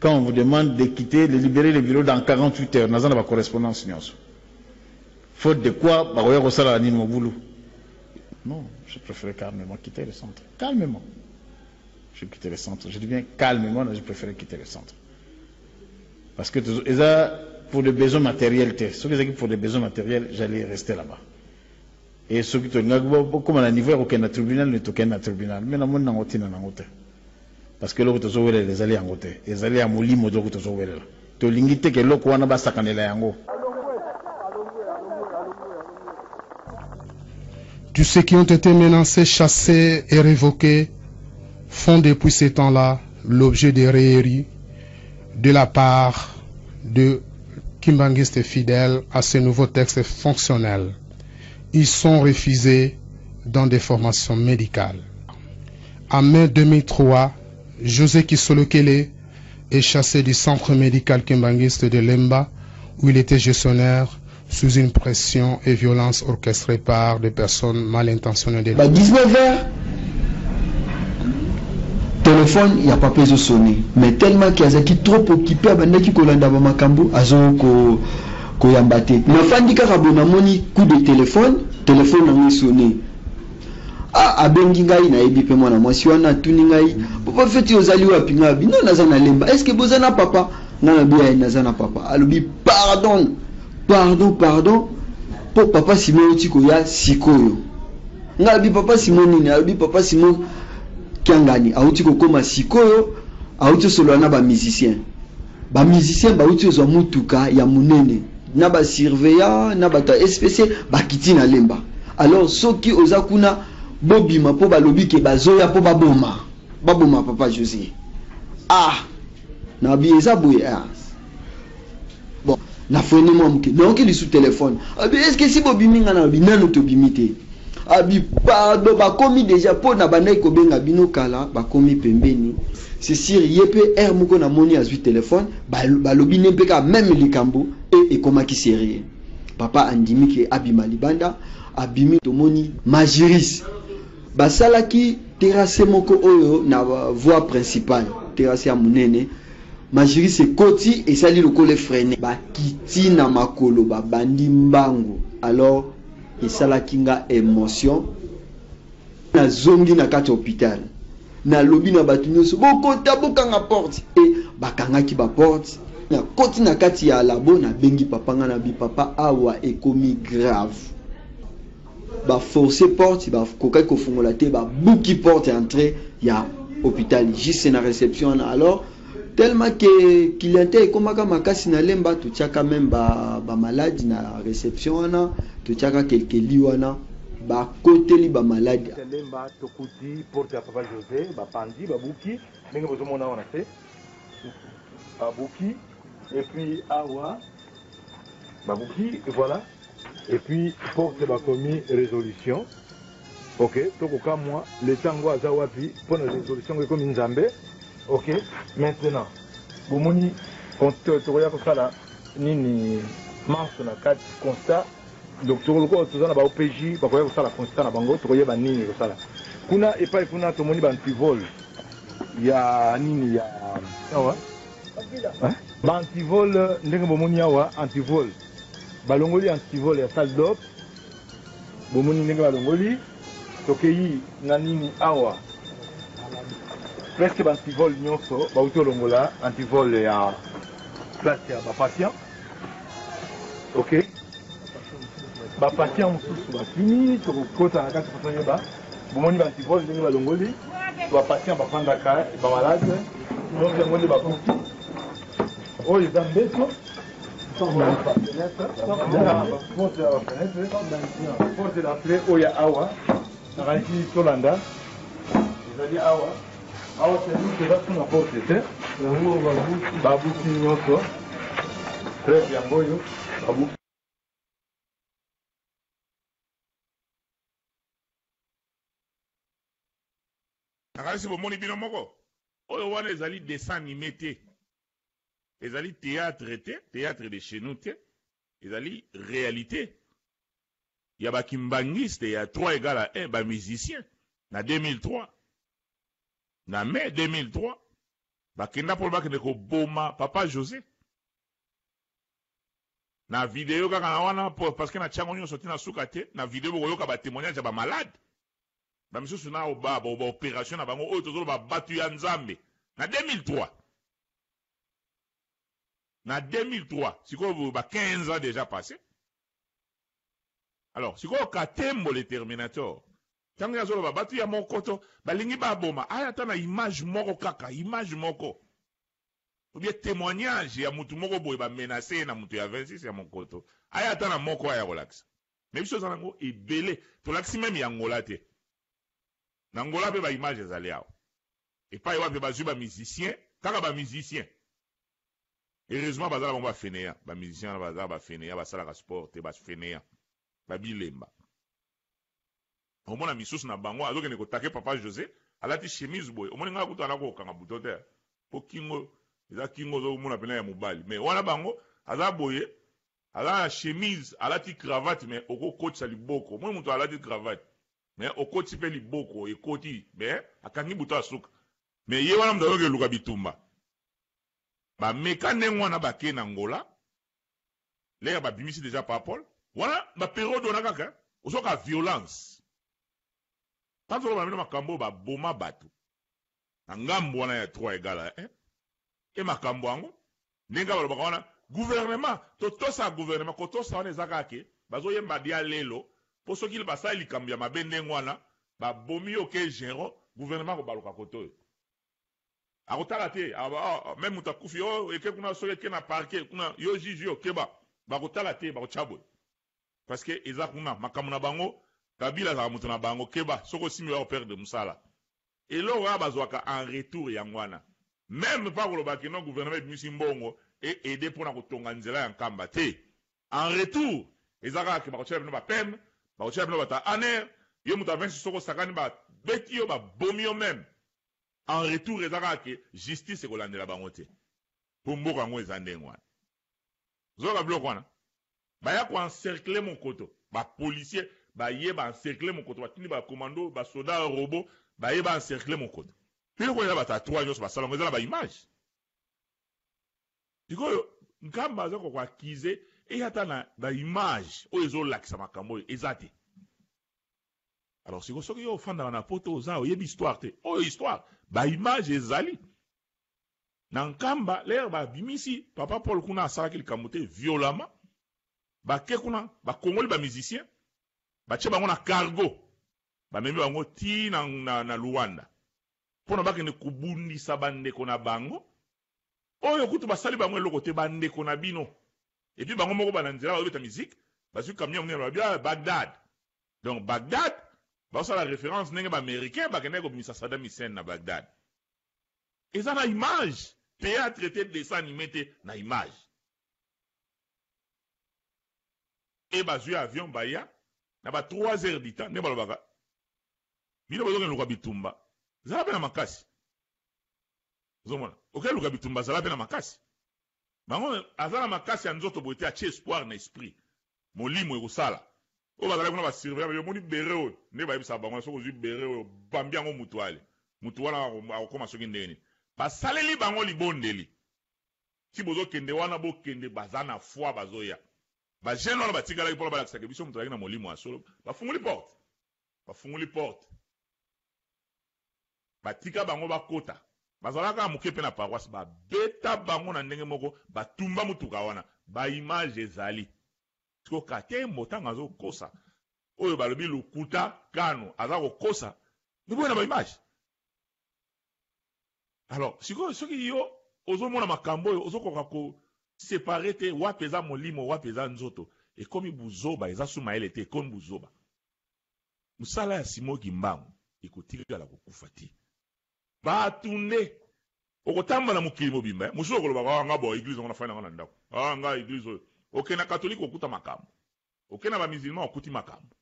Quand on vous demande de quitter, de libérer les bureaux dans 48 heures, nous avons la correspondance. Faute de quoi, non, je préfère calmement quitter le centre. Calmement. Je quitter le centre. Je dis bien calmement, je préfère quitter le centre. Parce que pour des besoins matériels, pour des besoins matériels, j'allais rester là-bas. Et ceux qui ont comme à la niveau, aucun tribunal, ne toquent un tribunal. Mais non, non, parce que l'autre chose, les alliés en côté. Les alliés à Mouli, Modo, que tu as là. Tu l'ingité que l'autre, on a pas sacané la yango. Tous ceux qui ont été menacés, chassés et révoqués font depuis ces temps-là l'objet de railleries de la part de kimbanguistes fidèles à ce nouveau texte fonctionnel. Ils sont refusés dans des formations médicales. En mai 2003, José Kisolokele est chassé du centre médical kimbanguiste de Lemba, où il était gestionnaire, sous une pression et violence orchestrée par des personnes mal intentionnées. 19h, téléphone, il n'y a pas pu sonner. Mais tellement qu'il y a trop occupé, il y a qui kolanda makambo, azo ko yambate. Mais fandi ka rabona moni coup de téléphone n'a sonné. Ah, abengi ngai na ebi pe mwana mwasi wana tuni ngai. Papa feti ozali wapi ngabi? Non nazana lemba. Est-ce que bozana papa? Na biya nazana papa. Alobi pardon. Pardon. Pour papa Simon Tiko ya sikoyo. Ngabi papa Simon nini? Alobi papa Simon Kiangani. Auti ko koma sikoyo. Auti solo na ba musicien. Ba musicien ba uti zo mutuka ya munene. Na ba surveillant, na ba ta SPC ba kiti na lemba. Alors soki ozakuna bobima po balobi ke bazoya po baboma papa José. Ah na bieza boye. Bon na foni momke donc il est sous téléphone. Abi est-ce que si bobimi ngana bi nanu to bimité abi pardon ba komi déjà po na banai ko benga bino kala ba komi pembeni c'est sûr yepe er moko na moni azui téléphone balobi nempeka même likambo et comment qui sérieux papa andimi ke abima libanda abimi tomoni majiris basalaki terrasse moko oyo na voie principale terrasse ya munene majiris ekoti esali lokole freine bakiti na makolo babandi mbango alors esalaki nga émotion na zongi na kati hôpital na lobi na batu nyonso bokota bokanga porte et bakangaki ba porte na koti na kati ya labo na bengi papa nga na bi papa awa ekomi grave ba forcer porte ba kokai ko fungola te ba buki porte entrée ya hôpital juste na réception alors tellement que clientèle komaka makasi na lemba to tiaka même ba malade na réception na to tiaka quelques lits wana ba koteli ba malade lemba to kuti porte ya papa José ba pandi ba buki ndenge bozomona wana te ba buki et puis awa ba buki voilà. Et puis, porte va commis résolution. Ok, donc au cas moi, le tango à Zawapi, pour la résolution comme une Zambé. Ok, maintenant, vous m'avez quand tu regardes ça là, ni manche na 4 constat, donc tokolokola toza na ba OPJ bakoya kosala constat na bango tokoyeba nini kosala kuna epai kuna tomoni ba antivol ya nini ya awa ba antivol ndenge bomoni awa antivol balongoli antivol ya salle d'op bomoni ndenge balongoli tokei na nini awa presque ba antivol nyonso bauti olongola antivol ya place ya bapatient ok bapatient mosusu bakimi tokokota na kati kotoyeba bomoni ba antivol ndenge balongoli bapatient bafandaka bamalade donc yango nde bakoki oyo eza mbeto porte d'entrée oyo ya awa nakanisi tolanda ezali awa awa service eza tuna porte te yango babuki nyonso treve yango oyo babuki nakanisi bomoni bino moko oyo wana ezali dessin animé te ezali théâtre te théâtre de chez nous te ezali réalité ya bakimbangiste ya 3 égale à 1 bamusicien na 2003 na mai 2003 bakenda mpo bakende koboma papa José na video kaka na wana parce que na tiango nyonso te na suka te na video bokoyoka batémoignage ya bamalade bamisusu na baopération na bango oyo tozoloba batu ya nzambe na 2003 na 2003 sikoyo ba 15 ans déjà passé alors sikoyo Katembo le Terminator tango yazoloba batu ya mokoto balingi baboma aya ata na image moko kaka image moko ou bien témoignage ya mutu moko boye bamenace na mutu ya 26 ya mokoto aya ata na moko aya kolakisa mais biso eza nango ebele tolakisi meme ya ngola te na ngola mpe baimage ezali awa epai wape bazwi bamusicien kaka bamusicien heureusement bazala bango bafeneya bamusicien wana bazala bafeneya basalaka sport te bafeneya babilemba omona misusu na bango azokende kotake papa José alati chemise boye omoni ngai kutu ana kokanga buto te po kingo eza kingo ozomona pena ya mobali mais wana bango aza boye aza na chemise alati cravate mais okokotisa liboko omoni moto alati cravate mais okoti mpe liboko ekoti mais akangi buto asuka mais ye wana moto azokeluka bitumba bameka ndenge wana bake na ngola leka babimisi déjà papole wana baperiode wana kaka ozoka violence tanto loba bino makambo baboma bato na ngambo wana ya 3 égale à 1 e makambo yango ndenge balobaka wana gouvernement totosa gouvernement kotosa wana eza kaka ke bazoyemba dia lelo mpo soki basali likambo ya mabe ndenge wana babomi yo ke géro gouvernement kobaluka koto oyo akotala te même moto akufi oyo eke kuna soki eke na parke kuna yo juge yo keba bakotala te bakotya boye parce que eza kuna makambo na bango Kabila azaka moto na bango keba soko osimi ya operde mosala eloko wana bazwaka en retour yango wana même pa kolobaki non gouvernement ebimisi mbongo e aide mpona kotonga nzela ya nkamba te en retour eza kaka ke bakotyela bino bapeme bakotyela bino bata aner yo moto avinsi soko osakani babeti yo babomi yo même en retour eza kaka ke justice ekolandela bango te mpo mboka yango eza ndenge wana zoyoka biloko wana baya koencercle mokoto bapolisier baye baencercle mokoto batindi bakomando basoda robot baye baencercle mokoto biloko eza batatouage nyonso basalango eza na baimage sikoyo nkamba aza kokoakize eyata na baimage oyo ezolakisa makambo oyo eza te alors sikoyo soki yo ofandaka na poto oza oyebi histoire te oyo histoire baimage ezali na nkamba lere babimisi papa Paul kuna asalaki likambo te violemment bake kuna bakongoli bamusicien batie bango na cargo bamemi bango ti na Luanda mpona bakende kobundisa bandeko na bango oyo kutu basali bango eloko te bandeko na bino epi bango moko bana nzela babeta musique bazwi camion monene babia Bagdad donc Bagdad basala référence ndenge baaméricain bakendaki kobimisa Saddam Hussein na Bagdad eza na image théâtre te dessin animé te na image e bazwi avion baya na ba 3 heures du temps nde balobaka bino bazokende luka bitumba zala mpe na makasi ozomona okende luka bitumba zala mpe na makasi bango aza na makasi ya nzoto boye te atie espoir na esprit molimo ekosala oyo bazalaki kuna basurveillant yomoni bere oyo nde bayebisa bango soki ozwi bere oyo bambi yango mutu ale mutu wana akokoma soki ndenge nini basaleli bango libondeli ti bozokende wana bokende baza na foi bazoya bagene wana batikalaki mpona balakisaka biso moto azalaki na molimo ya solo bafunguli porte batika bango bakota bazalaka moke mpe na paroisse babeta bango na ndenge moko batumba mutuka wana baimage ezali tikoka te motango azokosa oyo balobi lokuta kano aza kokosa ndiboye na baimage alors sikoyo soki yo ozomona makambo oyo ozokoka kosepare te wapi eza molimo wapi eza nzoto ekomi buzoba eza sumayele te ekomi buzoba mosala ya Simoki Mbangu ekotikala kokufa te bato nde okotambola mokili mobimba mosusu okolobaka nga bo eglise ngo nafai nango na ndako nga eglise oyo oke na katolike okuta makambo oke na bamisilma okuti makambo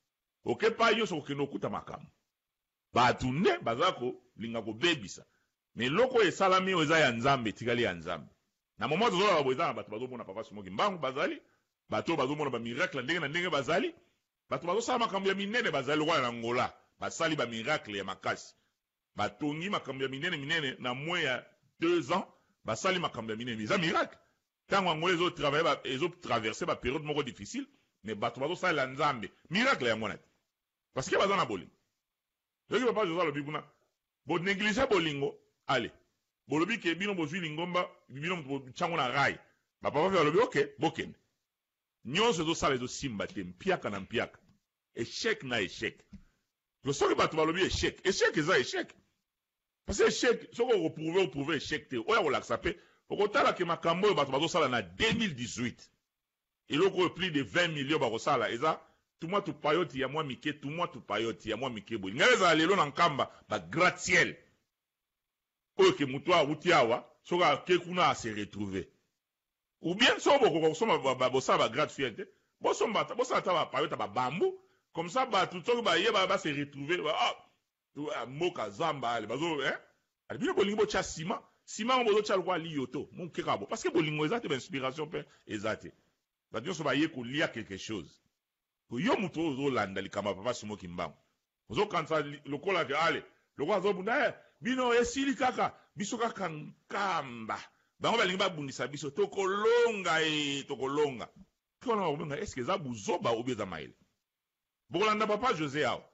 oke pa nyonso okende okuta makambo bato nde baza kolinga kobebisa me eloko oyo esalami oyo eza ya nzambe etikali ya nzambe na moma tozolaba bo eza na bato bazomona papa Simoki Mbangu bazali bato oyo bazomona bamiracle ndenge na ndenge bazali bato bazosala makambo ya minene bazali lokola na Angola basali bamiracle ya makasi batongi makambo ya minene na moins ya 2 ans basali makambo ya minene eza miracle ntango Angola ezotraverse bapériode moko difficile mais bato bazosalela nzambe miracle yango na te parce que baza na bolingo soki papa José alobi kuna bonéglige bolingo ale bolobi ke bino bozwi lingomba bino bochango na rai bapapa fe balobi ok bokende nyonso ezosala ezosimba te mpiaka na mpiaka échec na échec soki bato balobi échec eza échec parce que échec soki oprouve échec te oyo akolakisa mpe okotala ke makambo oyo bato bazosala na 2018 eloko oyo plus de 20 millions bakosala eza tumwa tupayoti ya mwa mike boye ngai ezala lelo na nkamba bagratiel oyo ke moto awuti awa soki ake kuna ase retrouve ou bien so bokoka kosomba bosala bagrade fiel te bosala ata bapayota babambu comme ça bato soki bayeba base retrouve moka zamba ale bazo ali bino bolingi botya nsima ngo bozotya lokwa liyoto mokeka bo parce que bolingo eza te bainspiration mpe eza te bato nyonso baye kolia quelque chose yo moto oyo ozolanda likambo ya papa Simoki Mbangu ozokanisa lokola ke ale lokola azobunda bino esili kaka biso kaka nkamba bango balingi babundisa biso tokolonga tokona bakobenga eske eza buzoba obi eza mayele bokolanda papa José awa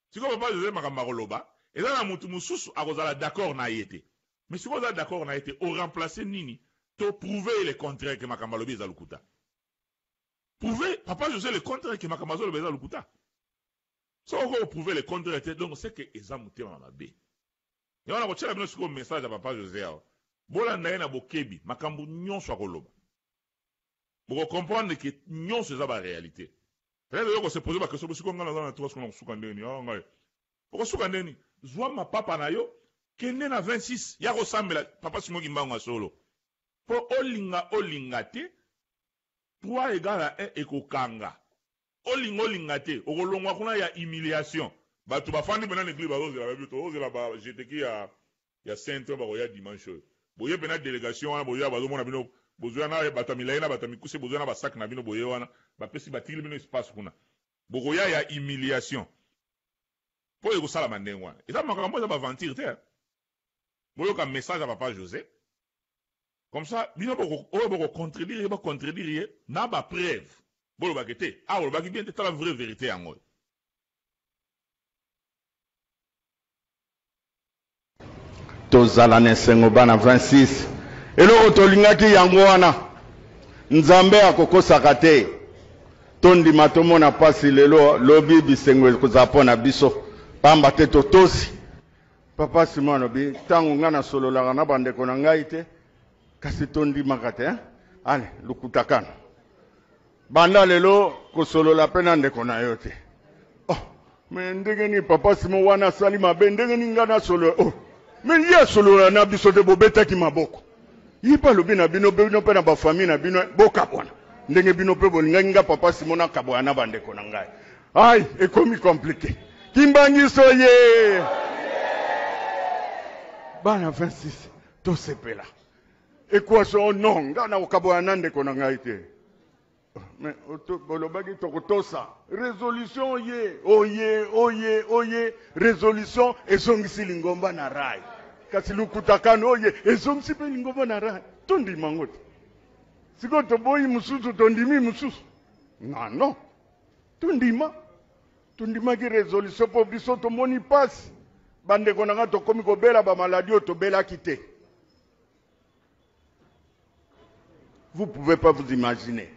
sikoyo papa José makambo akoloba eza na mutu mosusu akozala d'accord na ye te mais sikoyo oza d'accord na ye te oremplace nini to prouver le contraire ke makambo alobi eza lokuta prouver papa José le contraire ke makambo azoloba eza lokuta so oko prouver le contraire te donc c'est que eza motema na mabe yawana kotyela bino sikoyo message ya papa José awa bolanda ye na bokebi makambo nyonso akoloba bokokomprendre ke nyonso eza baréalité peut-être yo kosepose bakestion bosiko nga naza na toka siko na kosuka ndeni ngai okosuka ndeni zwa mapapa na yo kende na 26 ya kosambela papa Simoki Mbangu solo po olinga te 3 égale à 1 ekokanga olinga te okolongwa kuna ya humiliation bato bafandi pena n'église bazozela babito ozela ba jeteki ya sainte bakoya dimanche oyo boye pena délégation wana boya bazomona bino bozoya na bato milai na bato mikuse bozoya na basak na bino boye wana bapesi batikili bino espace kuna bokoya ya humiliation po ekosala mandenge wana eza makambo eza baventure te boyoka message ya papa José comme ça bino oyo bakontredire ye na bapreuve bolobaki te olobaki bien te tala vraie vérité yango tozala na esengo bana 26 eloko tolingaki yango wana nzambe akokosaka te tondima tomona pasi lelo lobi bisengo ekozala mpo na biso pamba te totosi papa Simon alobi ntango ngai nasololaka na bandeko na ngai te kasi tondimaka te ale lukutakana banda lelo kosolola mpe na ndeko na yo te me ndenge nini papa Simon wana asali mabe ndenge nini ngai nasolola me ye asolola na biso te bobetaki maboko ye mpe alobi na bino mpe na bafamille na bino bokabwana ndenge bino mpe bolingaki nga papa Simon akabwana na bandeko na ngai ai ekomi komplike kimbangiso ye bana 26 tosepela ekwation non nga na okabwana na ndeko na ngai te Mais bolobaki tokotosa résolution oye résolution ezongisi lingomba na rai kasi lukutakano oye ezongisi pe lingomba na rai tondima ngoti siko toboyi mususu tondimi mususu non tondimaki résolution po biso tomoni pasi bandeko nanga tokomi kobela bamaladi oyo tobelaki te. Vous pouvez pas vous imaginer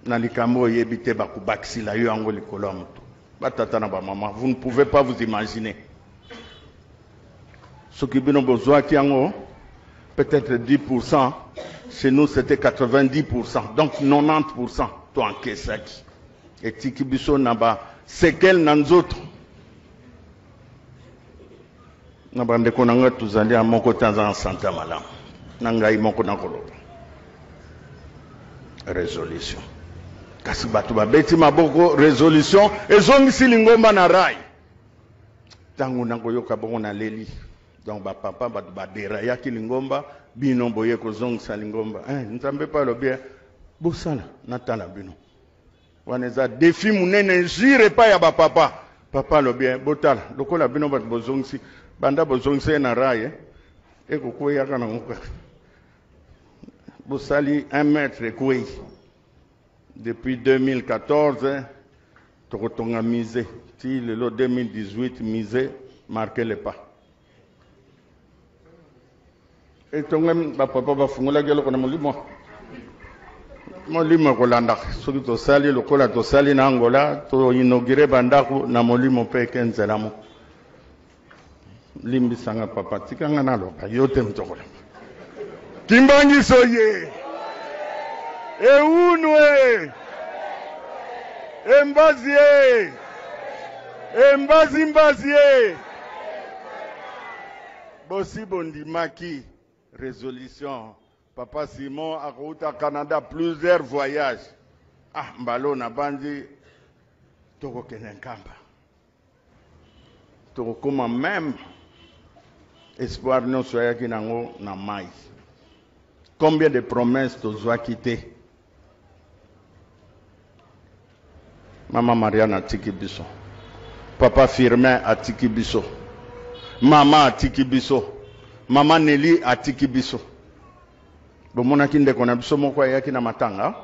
na likambo yebite bakubakisila yo yango likolo mutu batata na bamama, vous ne pouvez pas vous imaginer soki bino bozwaki yango peut-être 10%, chez nous c'était 90%, donc 90% to enkesaki etiki biso na ba sekel na nzoto na bandeko nanga tuzali amoko tanza santa malamu na ngai moko na koloba résolution kasi bato babeti maboko résolution ezongisi lingomba na rai tango nakoyoka bongo na leli donc bapapa bato baderayaki lingomba bino boye kozongisa lingomba nzambe pa alobi bosala natala bino wana eza défi munene jire pa ya bapapa papa alobi botala lokola bino bato bozongisi banda bozongisa na rai ekokweyaka na ngoka bosali 1 mètre kwei depuis 2014 tokotonga musée ti lelo 2018 musée marqué le pas et tonga bapapa bafungolaki eloko na molimo kolanda soki tosali lokola tosali na Angola to inaugure bandako na molimo mpe eke nzelamo limbisanga papa tikanga naloba yo te mtokola kimbangiso ye eunwe embazi ye bosi bondimaki résolution papa Simon akouta Canada plusieurs voyages mbalo na bandi tokokende nkamba tokokoma même espoir nyonso ayaki nango na mai. Combien de promesses tozwaki te mama Mariana atiki biso, papa Firmin atiki biso, mama atiki biso, mama Nelly atiki biso. Bomonaki ndeko na biso moko ayaki na matanga?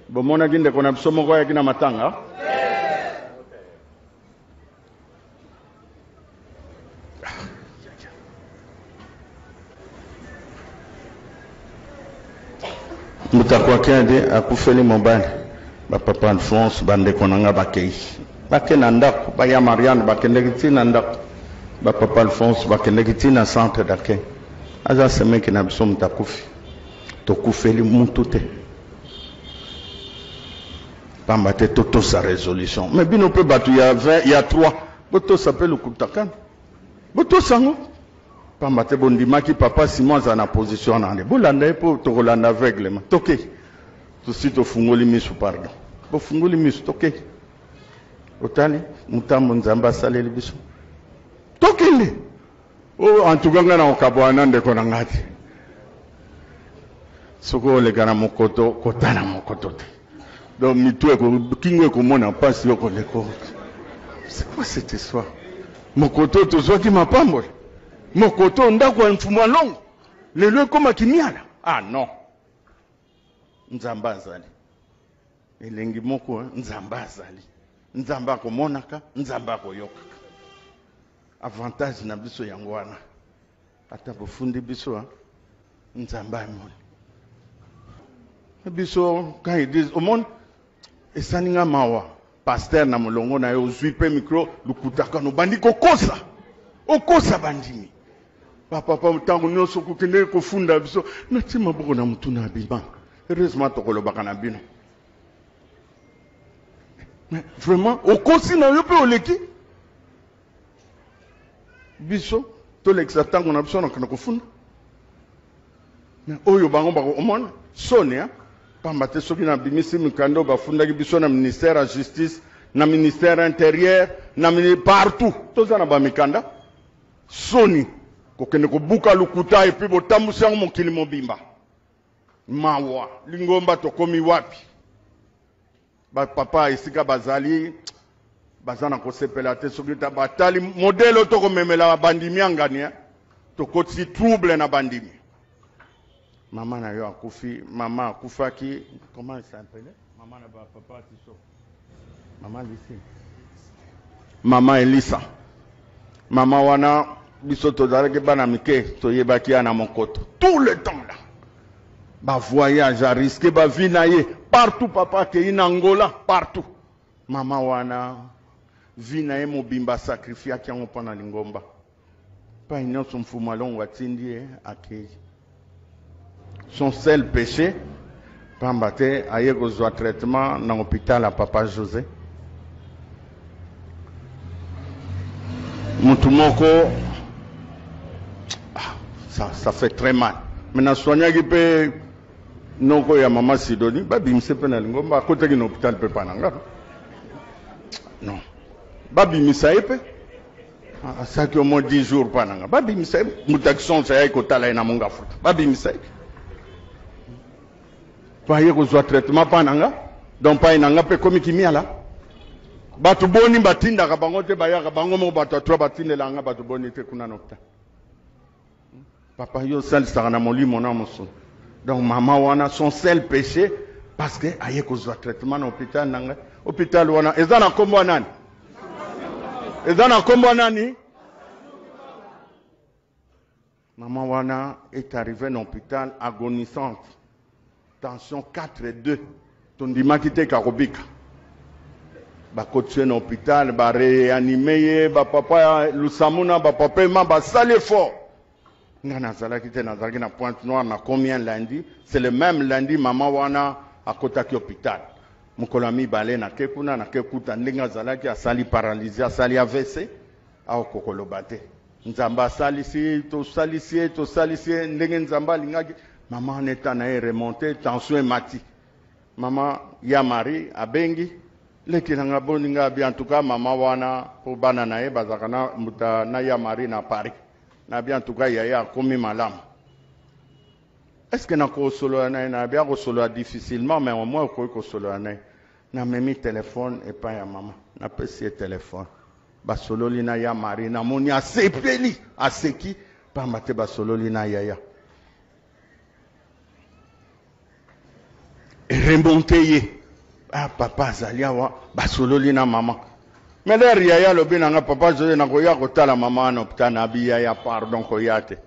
Bomonaki ndeko na biso moko ayaki na matanga? Mutakwa kende akufeli mobali papa Alphonse bandeko nanga bakei bake na ndako baya Marianne bakendeki na ndako papa Alphonse bakendeki na centre d'accueil aza semeki na biso mutakufi tokufeli muntu te pamba te toto sa résolution mais bino pe batu ya 20 ya 3 boto s'appelle kutakana boto sango pamba te bondimaki papa Simon za na position nande bolanda epo tokolanda aveuglement toke tusi tofungoli misu pardon bofungoli misu toke otali mutambo nzamba asaleli biso tokende o antuganga na okabwana ndeko na ngati soko lekana mokoto kotana mokoto te donc mitwe ko kingwe ko mona pasi yoko leko c'est quoi cette histoire mokoto tozwaki mapambo mokoto ndako mfumwa longo lelo koma kimiala non nzamba azali elengi moko nzamba azali nzamba komonaka nzamba koyokaka avantage na biso yango wana ata bofundi biso nzamba amoni biso quand ils disent au monde esaninga mawa pasteur na molongo na yo ozwi pe micro lukutaka no bandi kokosa okosa bandimi papa mutango nyonso kokende kofunda biso natima boko na mutu na bima heureusement tokolobaka na bino mais vraiment okosi na yo pe oleki biso to l'exatango na biso na kana kofunda mais oyo bango bako omona sonia pamba te soki na bimisi mikando bafundaki biso na ministère ya justice na ministère intérieur na partout toza na bamikanda soni kokende kobuka lukuta epi botambusi yango mokili mobimba mawa lingomba tokomi wapi papa esika bazali bazana kosepela te soki ta batali modelo tokomemela bandimi angani tokoti trouble na bandimi. Maman na yo akufi, maman akufaki, comment il s'appelle? Maman na ba papa Tiso. Maman ici. Maman Elisa. Maman wana biso tozalaki bana mike toyebaki ana mokoto. Tout le temps là. Ba voyage à risquer ba vie na ye partout papa ke ina Angola partout. Maman wana vie na ye mobimba sacrifice ki yango pona lingomba. Pa nyonso mfuma longo atindi akei. Son seul péché, pambate aye kozwa traitement dans l'hôpital à Papa José. Mutumoko, ça fait très mal. Maintenant soigner qui peut noko ya maman Sidoni, babi mse pe na lingomba côté ki l'hôpital pe pananga. Non. Babi misa epe. Ça qui au moins 10 jours pananga. Babi misa mutakson ça ko tala na monga futa. Babi misa. Paye kozwa traitement pananga donc pa inanga pe komi kimia la batu boni batinda ka bango te baya ka bango mo batu atwa batinde la nga batu boni te kuna nokta papa yo sel sarana molimo na moso donc maman wana son seul péché parce que aye kozwa traitement na hôpital nanga hôpital wana ezana kombo nani maman wana est arrivée dans l'hôpital agonisante. Tension 4,2. Tondima kite karobika. Ba kotsue na hôpital, ba réanimer, ba papa lusamuna, ba papa ma ba sale fort. Ngana zala kite na zalaki na Pointe Noire na combien lundi? C'est le même lundi maman wana à kotaki hôpital. Mukolami balé na kekuna na kekuta ndinga zalaki asali paralysé, asali AVC, a okokolobate. Nzamba salisi, to salisi, ndenge nzamba lingaki. Maman neta na remonté, tension est mati. Maman ya mari abengi, leki na boninga bi en tout cas maman wana po bana na bazakana muta na ya mari na Paris. Na bi en tout cas ya komi malam. Est-ce que na ko solo na bien ko solo difficilement mais au moins ko solo na na memi téléphone et pas ya maman. Na pesi téléphone. Ba solo lina ya mari na moni asepeli aseki pa mate ba solo lina ya. Remonter ah papa zaliawa basololi na maman mais l'air yaya lobi na papa José na koya kotala maman na hôpital na biya ya pardon koyate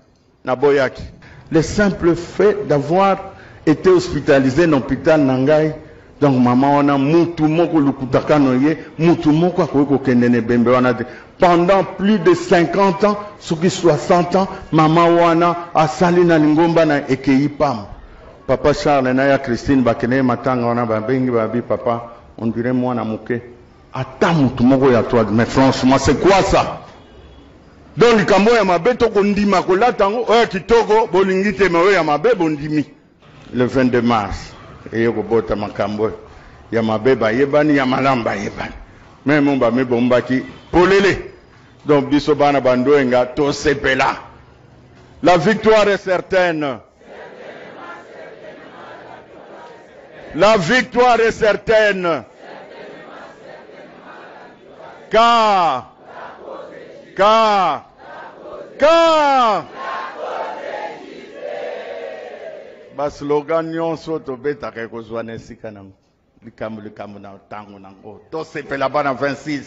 na boyaki le simple fait d'avoir été hospitalisé dans l'hôpital nangai donc maman wana mutu moko lukutaka noye mutu moko akoyeko kendene bembe wana pendant plus de 50 ans soki 60 ans maman wana asali na lingomba na ekei pam. Papa Charles na ya Christine bakene matanga wana babengi babi papa on dirait moi na muke ata mutu moko ya toi mais franchement c'est quoi ça donc likambo ya mabe to kondima ko latango kitoko bolingi te mawe ya mabe bondimi le 22 mars et ko bota makambo ya mabe ba yebani ya malamba yebani même ba me bombaki polele donc biso bana bandoenga to sepela la victoire est certaine. La victoire est certaine. Car ba slogan nyonso to beta ke kozwa na sika na likambo na tango nango to sepela bana 26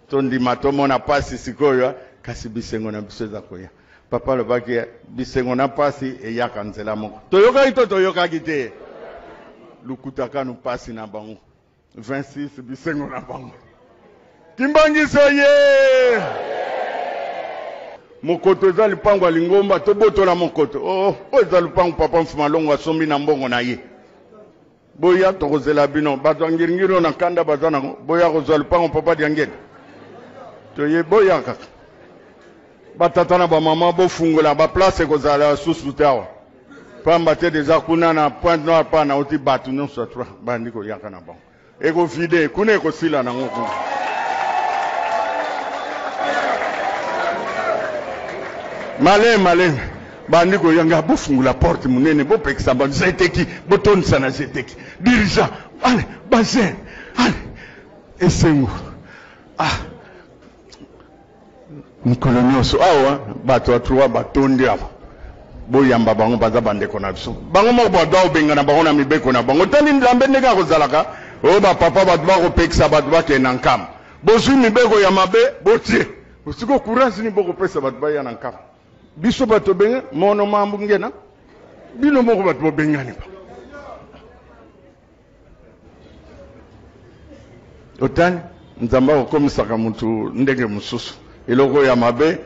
to ndima to mona pasi sikoyo kasi bisengo na biso za koya papa le baki bisengo na pasi e yaka nzela moko toyoka kite lukutaka nu pasi na bango 26 bisengo na bango kimbangiso ye mokoto eza lupango lingomba to botola mokoto eza lupango papa mfuma longo asombi na mbongo na ye boya to kozela bino bato ngiringiro na kanda bazana boya kozwa lupango papa diangeni to ye boya kaka batata na ba mama bo fungola ba place kozala susu tawa pamba te déjà kuna na Pointe Noire pa na oti batu nyonso atra bandi ko yaka na bango eko fide kuna eko sila na ngoko malin bandi koyanga bofungula porte munene bopekisa bantu zaiteki botonisa na zeteki dirija ale bazen ale esengo mokolo nyonso awa bato ya trois batondi awa boyamba bango baza bandeko na biso bango moko badwa obenga na bango na mibeko na bango tali nzambe ndenge akozalaka oyo bapapa bato bakopekisa bato bakende na nkama bozwi mibeko ya mabe botie osiko courage ni bokopesa bato baya na nkama biso bato benga mono mambu ngena bino moko bato bobengani ba otani nzambe akokomisaka mutu ndenge mosusu eloko ya mabe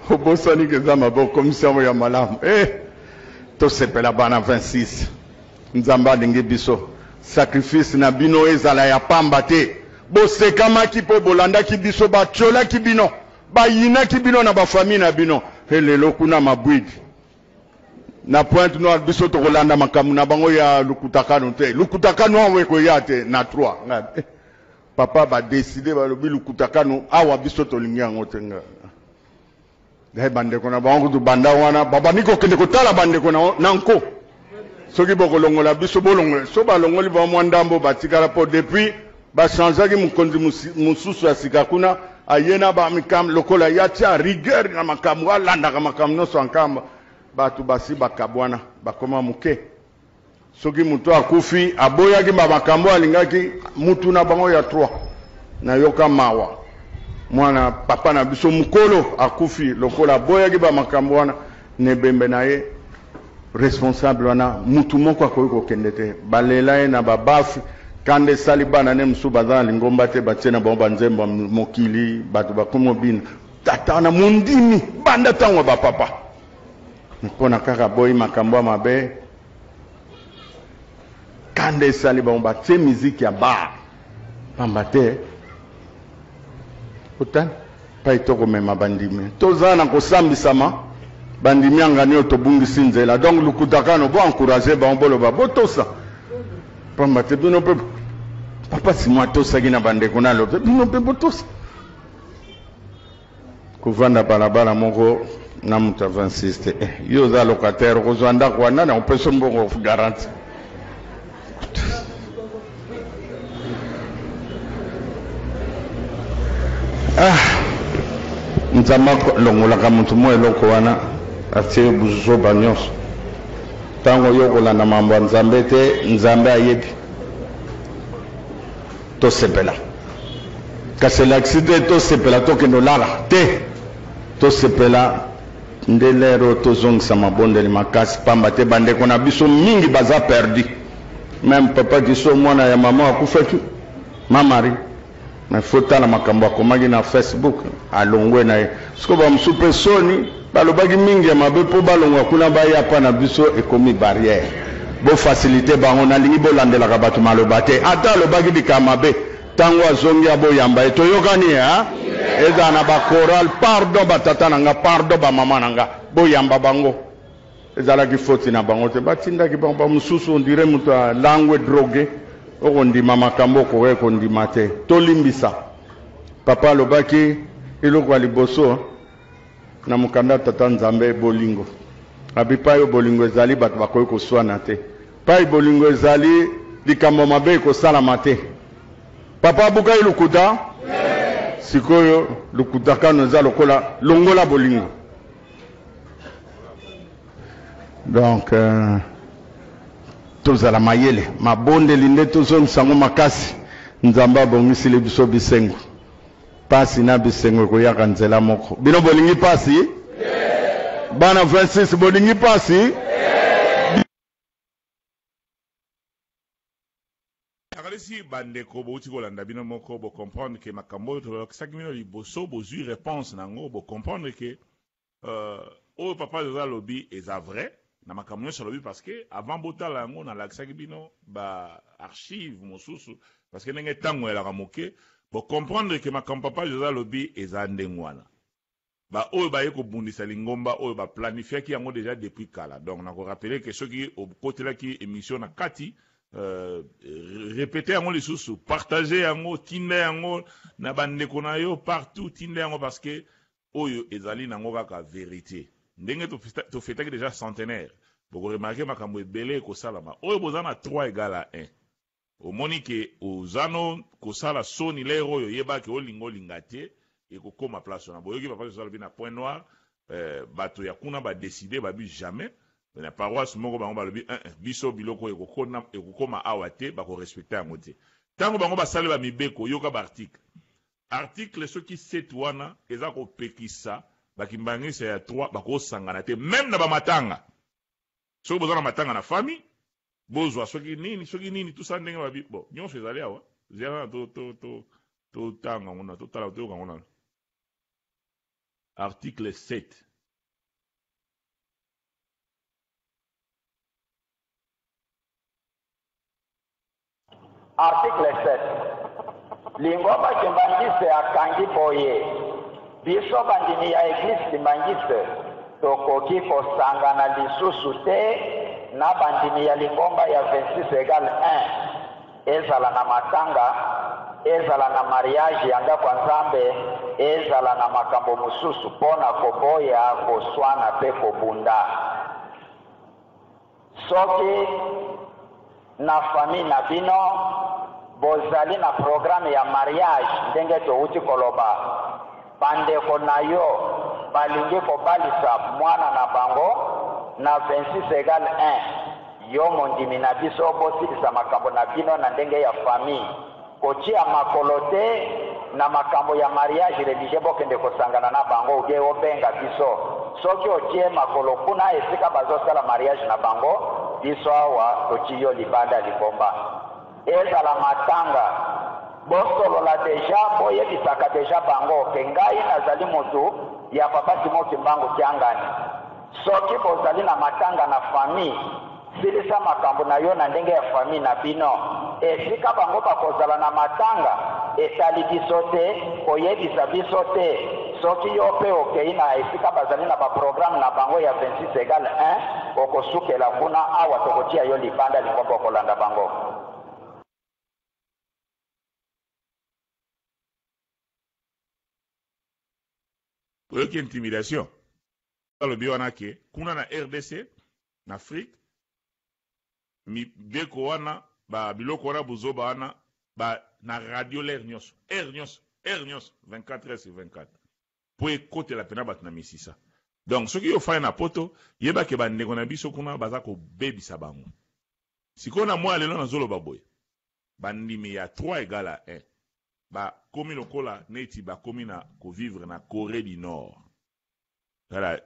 obosani keza mabe okomisa yango ya malamu tosepela bana 26 nzambe alingi biso sacrifice na bino ezala ya pamba te bosekamaki mpo bolandaki biso batiolaki bino bayinaki bino na bafamille na bino elelo kuna mabwidi na pointe noire biso tokolanda makambo na bango ya lukutakano te lukutakano awe koya te na 3 papa badeside balobi lukutakano awa biso tolingi yango te nga bandeko na bango kutu banda wana babandi kokende kotala bandeko na nko soki bokolongola biso bolongola so balongoli ba mwa ndambo batikala po depuis bachangeaki mokonzi mosusu ya sika kuna ayena bamikambo lokola yatia rigueur na makambo alandaka makambo nyonso ankamba bato basi bakabwana bakoma moke soki mutu akufi aboyaki bamakambo alingaki mutu na bango ya 3 nayoka mawa mwana papa na biso mukolo akufi lokola aboyaki bamakambo wana nebembe na ye responsable wana mutu moko akoki kokende te balela ye na babafi kande sali bana ne musu baza lingomba te batie na bango banzembo mokili bato bakomo bina tata na mondimi banda ntango bapapa mpona kaka boyi makambo ya mabe kande esali bango batie miziki ya bar pamba te otani pai tokomema bandimi toza na kosambisama bandimi angani oyo tobungisi nzela donc lukutakano bo encourage bango boloba botosa pamba te bino mpe papa simwa tosaki na bandeko na lope bino mpe botosa kovanda balabala moko na mutu 26 te yo oza locataire okozwa ndako wana na opesa mbongo garanti nzambe alongolaka mutu mo eloko wana atie buzoba nyonso ntango yo kolanda mambo ya nzambe te nzambe ayebi tosepela kasi elakisi te tosepela tokende olala te tosepela nde lero tozongisa mabondeli makasi pamba te bandeko na biso mingi baza perdi même papa kiso mwana ya mama akufaki mamari mais faut tala makambo akomaki na Facebook alongwe na ye siko bamosusu mpe soni balobaki mingi ya mabe mpo balongwa kuna baya pa na biso ekomi barrière bofacilité bango nalingi bolandelaka bato maloba te ata alobaki likaa mabe ntango azongi aboyamba ye toyokani ezala na bachoral pardon batata na nga pardon bamama na nga boyamba bango ezalaki foti na bango te batindaki bango bamosusu ondire moto alangwe droge okondima makambo okoke kondima te tolimbisa papa alobaki eloko ya liboso na mokanda tata nzambe bolingo abi pai bolingo ezali bato bakoki koswana te pai bolingo ezali likambo mabe ekosalama te papa abukai lukuta sikoyo lukutakano eza lokola longola bolingo donc tozala mayele mabondeli nde tozongisango makasi nzambe abongisili biso bisengo pasi na bisengo ekoyaka nzela moko bino bolingi pasi bana 26 bolingi pasi akalisi bandeko bouti kolanda bino moko bocomprendre ke makambo oyo tolakisaki bino liboso bozwi réponse nango bocomprendre ke oyo papa oza lobi eza vrai na makambo nyonso alobi parce que avant botala yango nalakisaki bino ba archive mosusu parce que ndenge ntango elaka moke bocomprendre ke makambo papa oza lobi eza ndenge wana oyo baye kobundisa lingomba oyo baplanifiaki yango déjà depuis kala donc nakorapele ke soki okotelaki émission na kati répéter yango lisusu partager yango tinda yango na bandeko na yo partout tinda yango parce que oyo ezali nango kaka vérité ndenge tofetaki déjà centenaire bokoremarke makambo ebele kosalama oyo boza na 3 égale à 1 omoni ke ozano kosala soni lero oyo yebaki olinga te ekokoma place wana boyoki papa osala bi na point noir bato ya kuna badeside babi jamais na paroisse moko bango balobi biso biloko ekokoma awa te bakorespecte yango te ntango bango basali bamibeko yoka baarticle article soki 7 wana eza kopekisa bakimbangisa ya 3 bakosangana te même na bamatanga soki boza na matanga na famille bozwa soki nini tusa ndenge babi bon nyonso ezali awa ziana totanga ngona totala toyoka ngona article 7 article 7 lingomba kimbangise akangi boye biso bandimi ya eglise limbangise tokoki kosangana lisusu te na bandimi ya lingomba ya 26 égale 1 ezala na matanga ezala na mariage ya ndako ya nzambe ezala na makambo mosusu mpona koboya koswana mpe kobunda soki na famille na bino bozali na programme ya mariage ndenge touti koloba bandeko na yo balingi kobalisa mwana na bango na 26 égale 1 yo mondimi na biso bosilisa makambo na bino na ndenge ya famille kotia makolo te na makambo ya mariage religieux bokende kosangana na bango uge obenga biso soki otie makolo kuna esika bazosala mariage na bango biso awa totie yo libanda lingomba ezala matanga bosolola deja boyebisaka deja bango ke ngai nazali motu ya papa Timoki Mbangu Kiangani soki bozali na matanga na famille silisa makambo na yo na ndenge ya famille na bino esika bango bakozala na matanga etali biso te koyebisa biso te soki yo mpe okei na esika bazali na baprogramme na bango ya 26 égale 1 okosukela kuna awa tokotia yo libanda lingomba okolanda bango oyoki intimidation alobi wana ke kuna na RDC na Afrique mibeko wana biloko wana bozoba wana na radio l'air nyonso R nyonso 24h/24 po ekotela pena bato na misisa donc soki yo fai na poto yebake bandeko na biso kuna baza kobebisa bango sikoyo na mwa lelo nazoloba boye bandimi ya 3 égale à 1 bakomi lokola neti bakomi na kovivre na Corée du Nord kala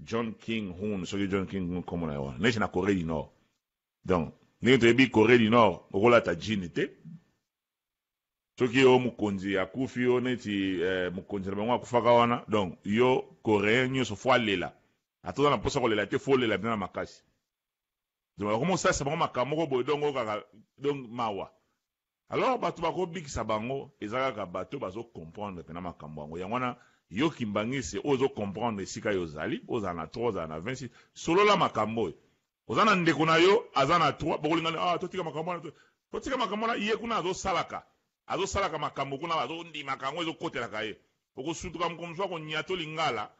John King Hoon soki John King Hoon komo na yo neti na Corée du Nord donc ndenge toyebi Corée du Nord okolata jini te soki yo mokonzi akufi yo neti mokonzi na bango akufaka wana donc yo coréen nyonso fo alela atoza na mposa kolela te fo olela bina na makasi donc bakomi osalisa bango makambo moko boye dongo kaka donc mawa alors bato bakobikisa bango eza kaka bato bazokomprendre pena makambo yango yango wana yo kimbangisi oyo ozokomprendre esika yo ozali ozala na 3 ozala na 26 solola makambo oyo oza na ndeko na yo aza na 3 bokolingana totika makambo wana totika makambo wana ye kuna azosalaka makambo kuna bazondimaka yango ezokotelaka ye okosutuka mokomso akonyata lingala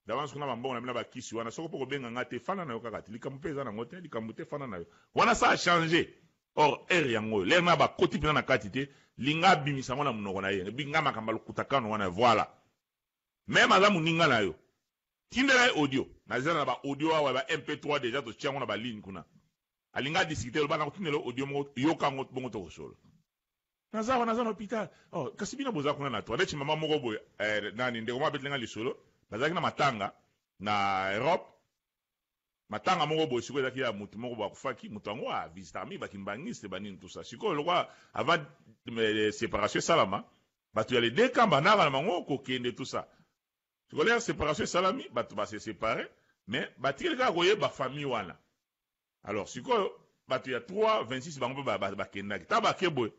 davance kuna bambongo na bina bakisi wana soko mpo kobenga nga te fanda na yo kaka te likambo mpe eza nango te likambo te fanda na yo wana sa achange or ere yango oyo lere na bakoti mpena na kati te linga abimisa yango na monoko na ye binga makambo alokutakano wana voila meme aza moninga na yo tindela ye audio nazela na baaudio awa ba mp3 deja totia yango na baligne kuna alinga adiskite loba na kotindela audio moko yoka yango bongo tokosolo naza na hôpital kasi bino boza kuna na to neti mama moko boye nani ndeko mwa betelenga lisolo bazalaki na matanga na Europe matanga moko boye sikoyo ezalaki ya motu moko bakufaki moto yango avisita mi bakimbangiste banini tout ça sikoyo lokwa avant séparation esalama bato ya le deux camps banaka na bango kokende tout ça sikoyo lere séparation esalami bato base séparé mais batikeli kaka koyeba famille wana alors sikoyo bato ya 3 26 bango mpe bakendaki ta bake boye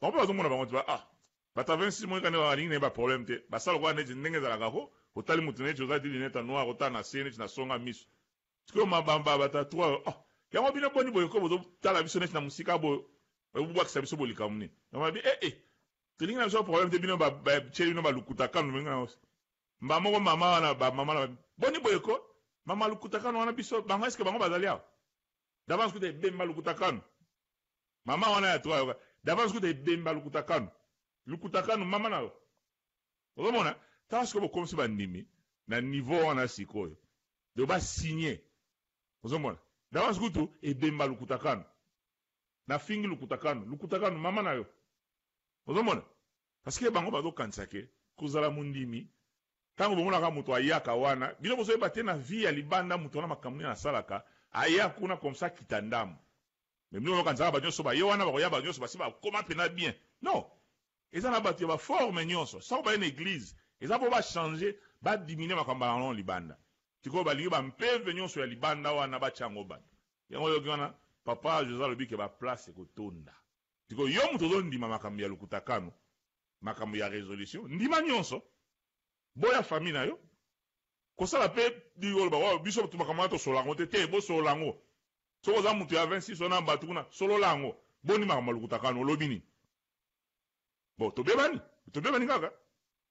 bango mpe bazomona bango ti bato ya 26 moyi kande balingi na ye baproblème te basala koya neti ndenge ezalaka ko otali motu neti ozali ti lineta noir otala na se neti na songa miso sikoyo mabamba bato ya 3 yango bino boni boye ko bozotala biso neti na mosika boye bobwakisa biso bolikamu nini yango babi tolingi na biso problème te bino batyeli bino balukuta kanu ndenge na mbamoko mama wana bamama na boni boyeko mama lukutakano wana biso bango est-ce que bango bazali awa d'avance kuta ebemba lukutakano mama wana ya toa d'avance kuta ebemba lukutakano mama na yo ozomona tala sikoyo bokomisi bandimi na niveau wana sikoyo de basigné ozomona d'avance kutu ebemba lukutakano na fingi lukutakano mama na yo ozomona parce que bango bazokanisa ke kozala mundimi ntango bomonaka moto ayaka wana bino bozoyeba te na vie ya libanda moto wana makambo nini asalaka aya kuna comme ça kita ndamu me bino bokanisaka banyonso baye wana bakoya banyonso basi bakoma mpena bien non eza na bato ya baforme nyonso sako baye na église eza mpo bachange badiminue makambo yango libanda sikoyo balingi bampeve nyonso ya libanda wana batyango bato yango yoki wana papa José alobi ke baplace ekotonda sikoyo yo moto ozondima makambo ya lukutakano makambo ya résolution ndima nyonso boya famille na yo kosala pe digoloba wa biso makambo wana tosolango te bosolango soki oza moto ya 26 wana bato kuna solola yango boni makambo ya lukutakano olobi nini bon tobebani kaka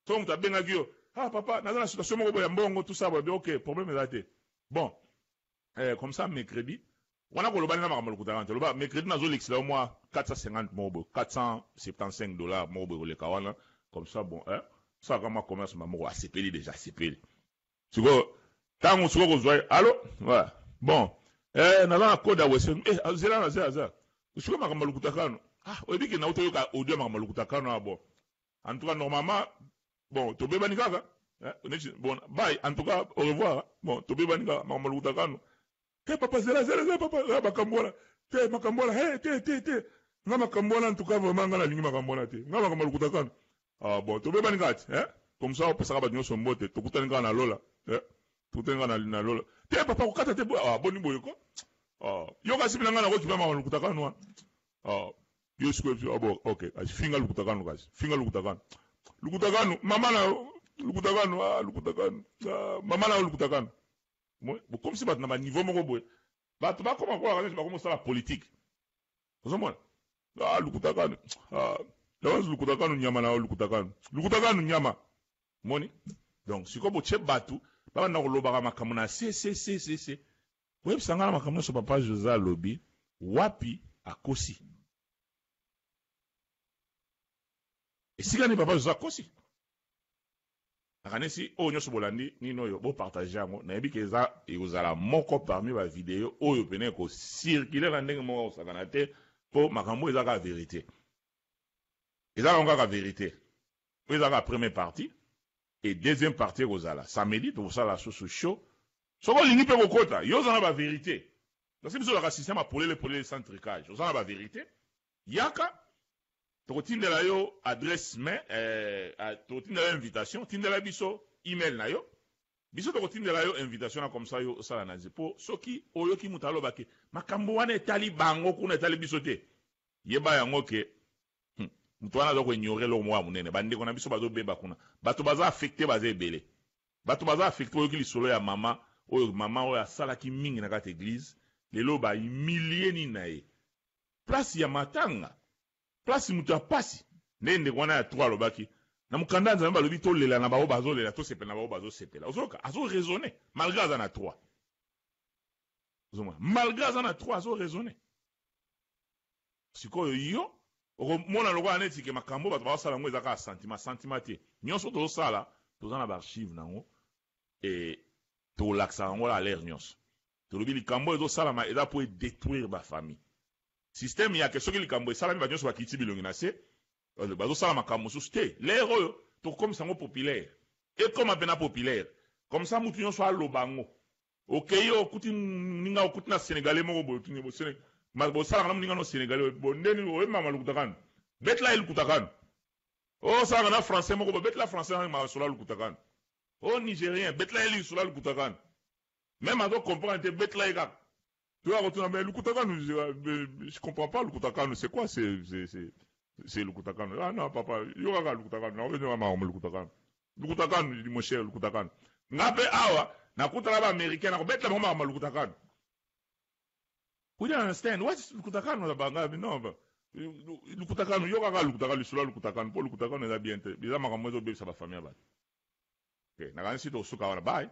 soki moto abengaki yo papa naza na situation moko boya mbongo tout ça boye ok problème eza te bon comme ça mercredi wana kolobani na makambo ya lukutakano toloba mercredi nazolekisela yo mwa 450 moko boye $475 moko boye koleka wana comme ça bon ça kama commerce moko asepeli déjà asepeli sikoyo ntango sikoyo kozwa allo voilà bon naza na code ya wesen zela sikoyo makambo ya lukutakano oyebi ke nauti oyoka audio ya makambo ya lukutakano a bon en tout cas normalement bon tobebani kaka bon bye en tout cas au revoir bon tobebani kaka makambo ya lukutakano te papa zela papa makambo wana te makambo wana te nga makambo wana en tout cas vraiment nga nalingi makambo wana te nga makambo ya lukutakano bon tobebani kati comme ça opesaka bato nyonso mbote tokutani kaka na lola tokutani kaka na lola te papa kokata te boni boyeko yo kasi mina nga nakoki mama lukutakano wana yo sikoyo bon ok kasi finga lukutakano lukutakano mama na lukutakano mama na lukutakano bokomisi bato na baniveau moko boye bato bakoma kolaka neti bakoma osala politique ozomona lukutakano dawanzi lukutakano nyama na lukutakano nyama moni donc sikoyo botie bato babanda kolobaka makambo na se boyebisanga na makambo nyonso papa José alobi wapi akosi esika nini papa José akosi nakanisi oyo nyonso bolandi nini oyo bopartage yango nayebi ke eza ekozala moko parmi bavideo oyo pene ekocircule na ndenge moko akosakana te mpo makambo eza kaka vérité eza nango kaka vérité oyo eza kaka première partie et deuxième partie ekozala samedi tokosala susu show soki olingi mpe kokota yo oza na bavérité kasi biso olaka système apolele sans tricage oza na bavérité yaka tokotindela yo adresse mail tokotindela yo invitation tindela biso email na yo biso tokotindela yo invitation na comme ça yo osala na nze mpo soki oyoki moto alobaki makambo wana etali bango kuna etali biso te yeba yango ke moto wana aza koignore eloko moko ya monene bandeko na biso bazobeba kuna bato baza affecte baza ebele bato baza affecte oyoki lisolo ya mama oyo asalaki mingi na kati église lelo bahumilie nini na ye place ya matanga place moto ya pasi nde ndeko wana ya 3 alobaki na mokanda nzambe balobi tolela na bao bazolela tosepela na bao bazosepela ozoyoka azoraisonne malgré aza na 3 ozomona malgré aza na 3 azoraisonne sikoyo yo okomona lokola neti ke makambo bato bazosala yango eza kaka sentiment te nyonso tozosala toza na baarchive nango tolakisa yango la alere nyonso tolobi likambo ezosalama eza mpo edétruire bafamille système yake soki likambo esalami banyonso bakiti bilongi na se bazosala makambo mosusu te lere oyo tokokomisa yango populaire ekoma mpena populaire comme ça mutu nyonso aloba yango okei okuti ninga okuti na sénégalais moko boye bosalaka na moninga no sénégalais bondeni oyemama lukutakano betela ye lukutakano osalaka na français moko bo betela français masolo ya lukutakano nigérien betela ye lisolo ya lukutakano même azocomprendre te betela ye kaka mais lukutakano je comprends pas lukutakano c'est quoi c'est lukutakano non papa yo kaka lukutakano naobenga makambo lukutakano mon cher lukutakano ngape awa nakutana baaméricain nakobetela bango makambo lukutakano we don't understand what's lukutakano banga non lukutakano yo kaka lukutakano lisolo lukutakano mpo lukutakano eza bien te eza makambo ezobebisa bafamille ya bato nakanisi tosuka wana bye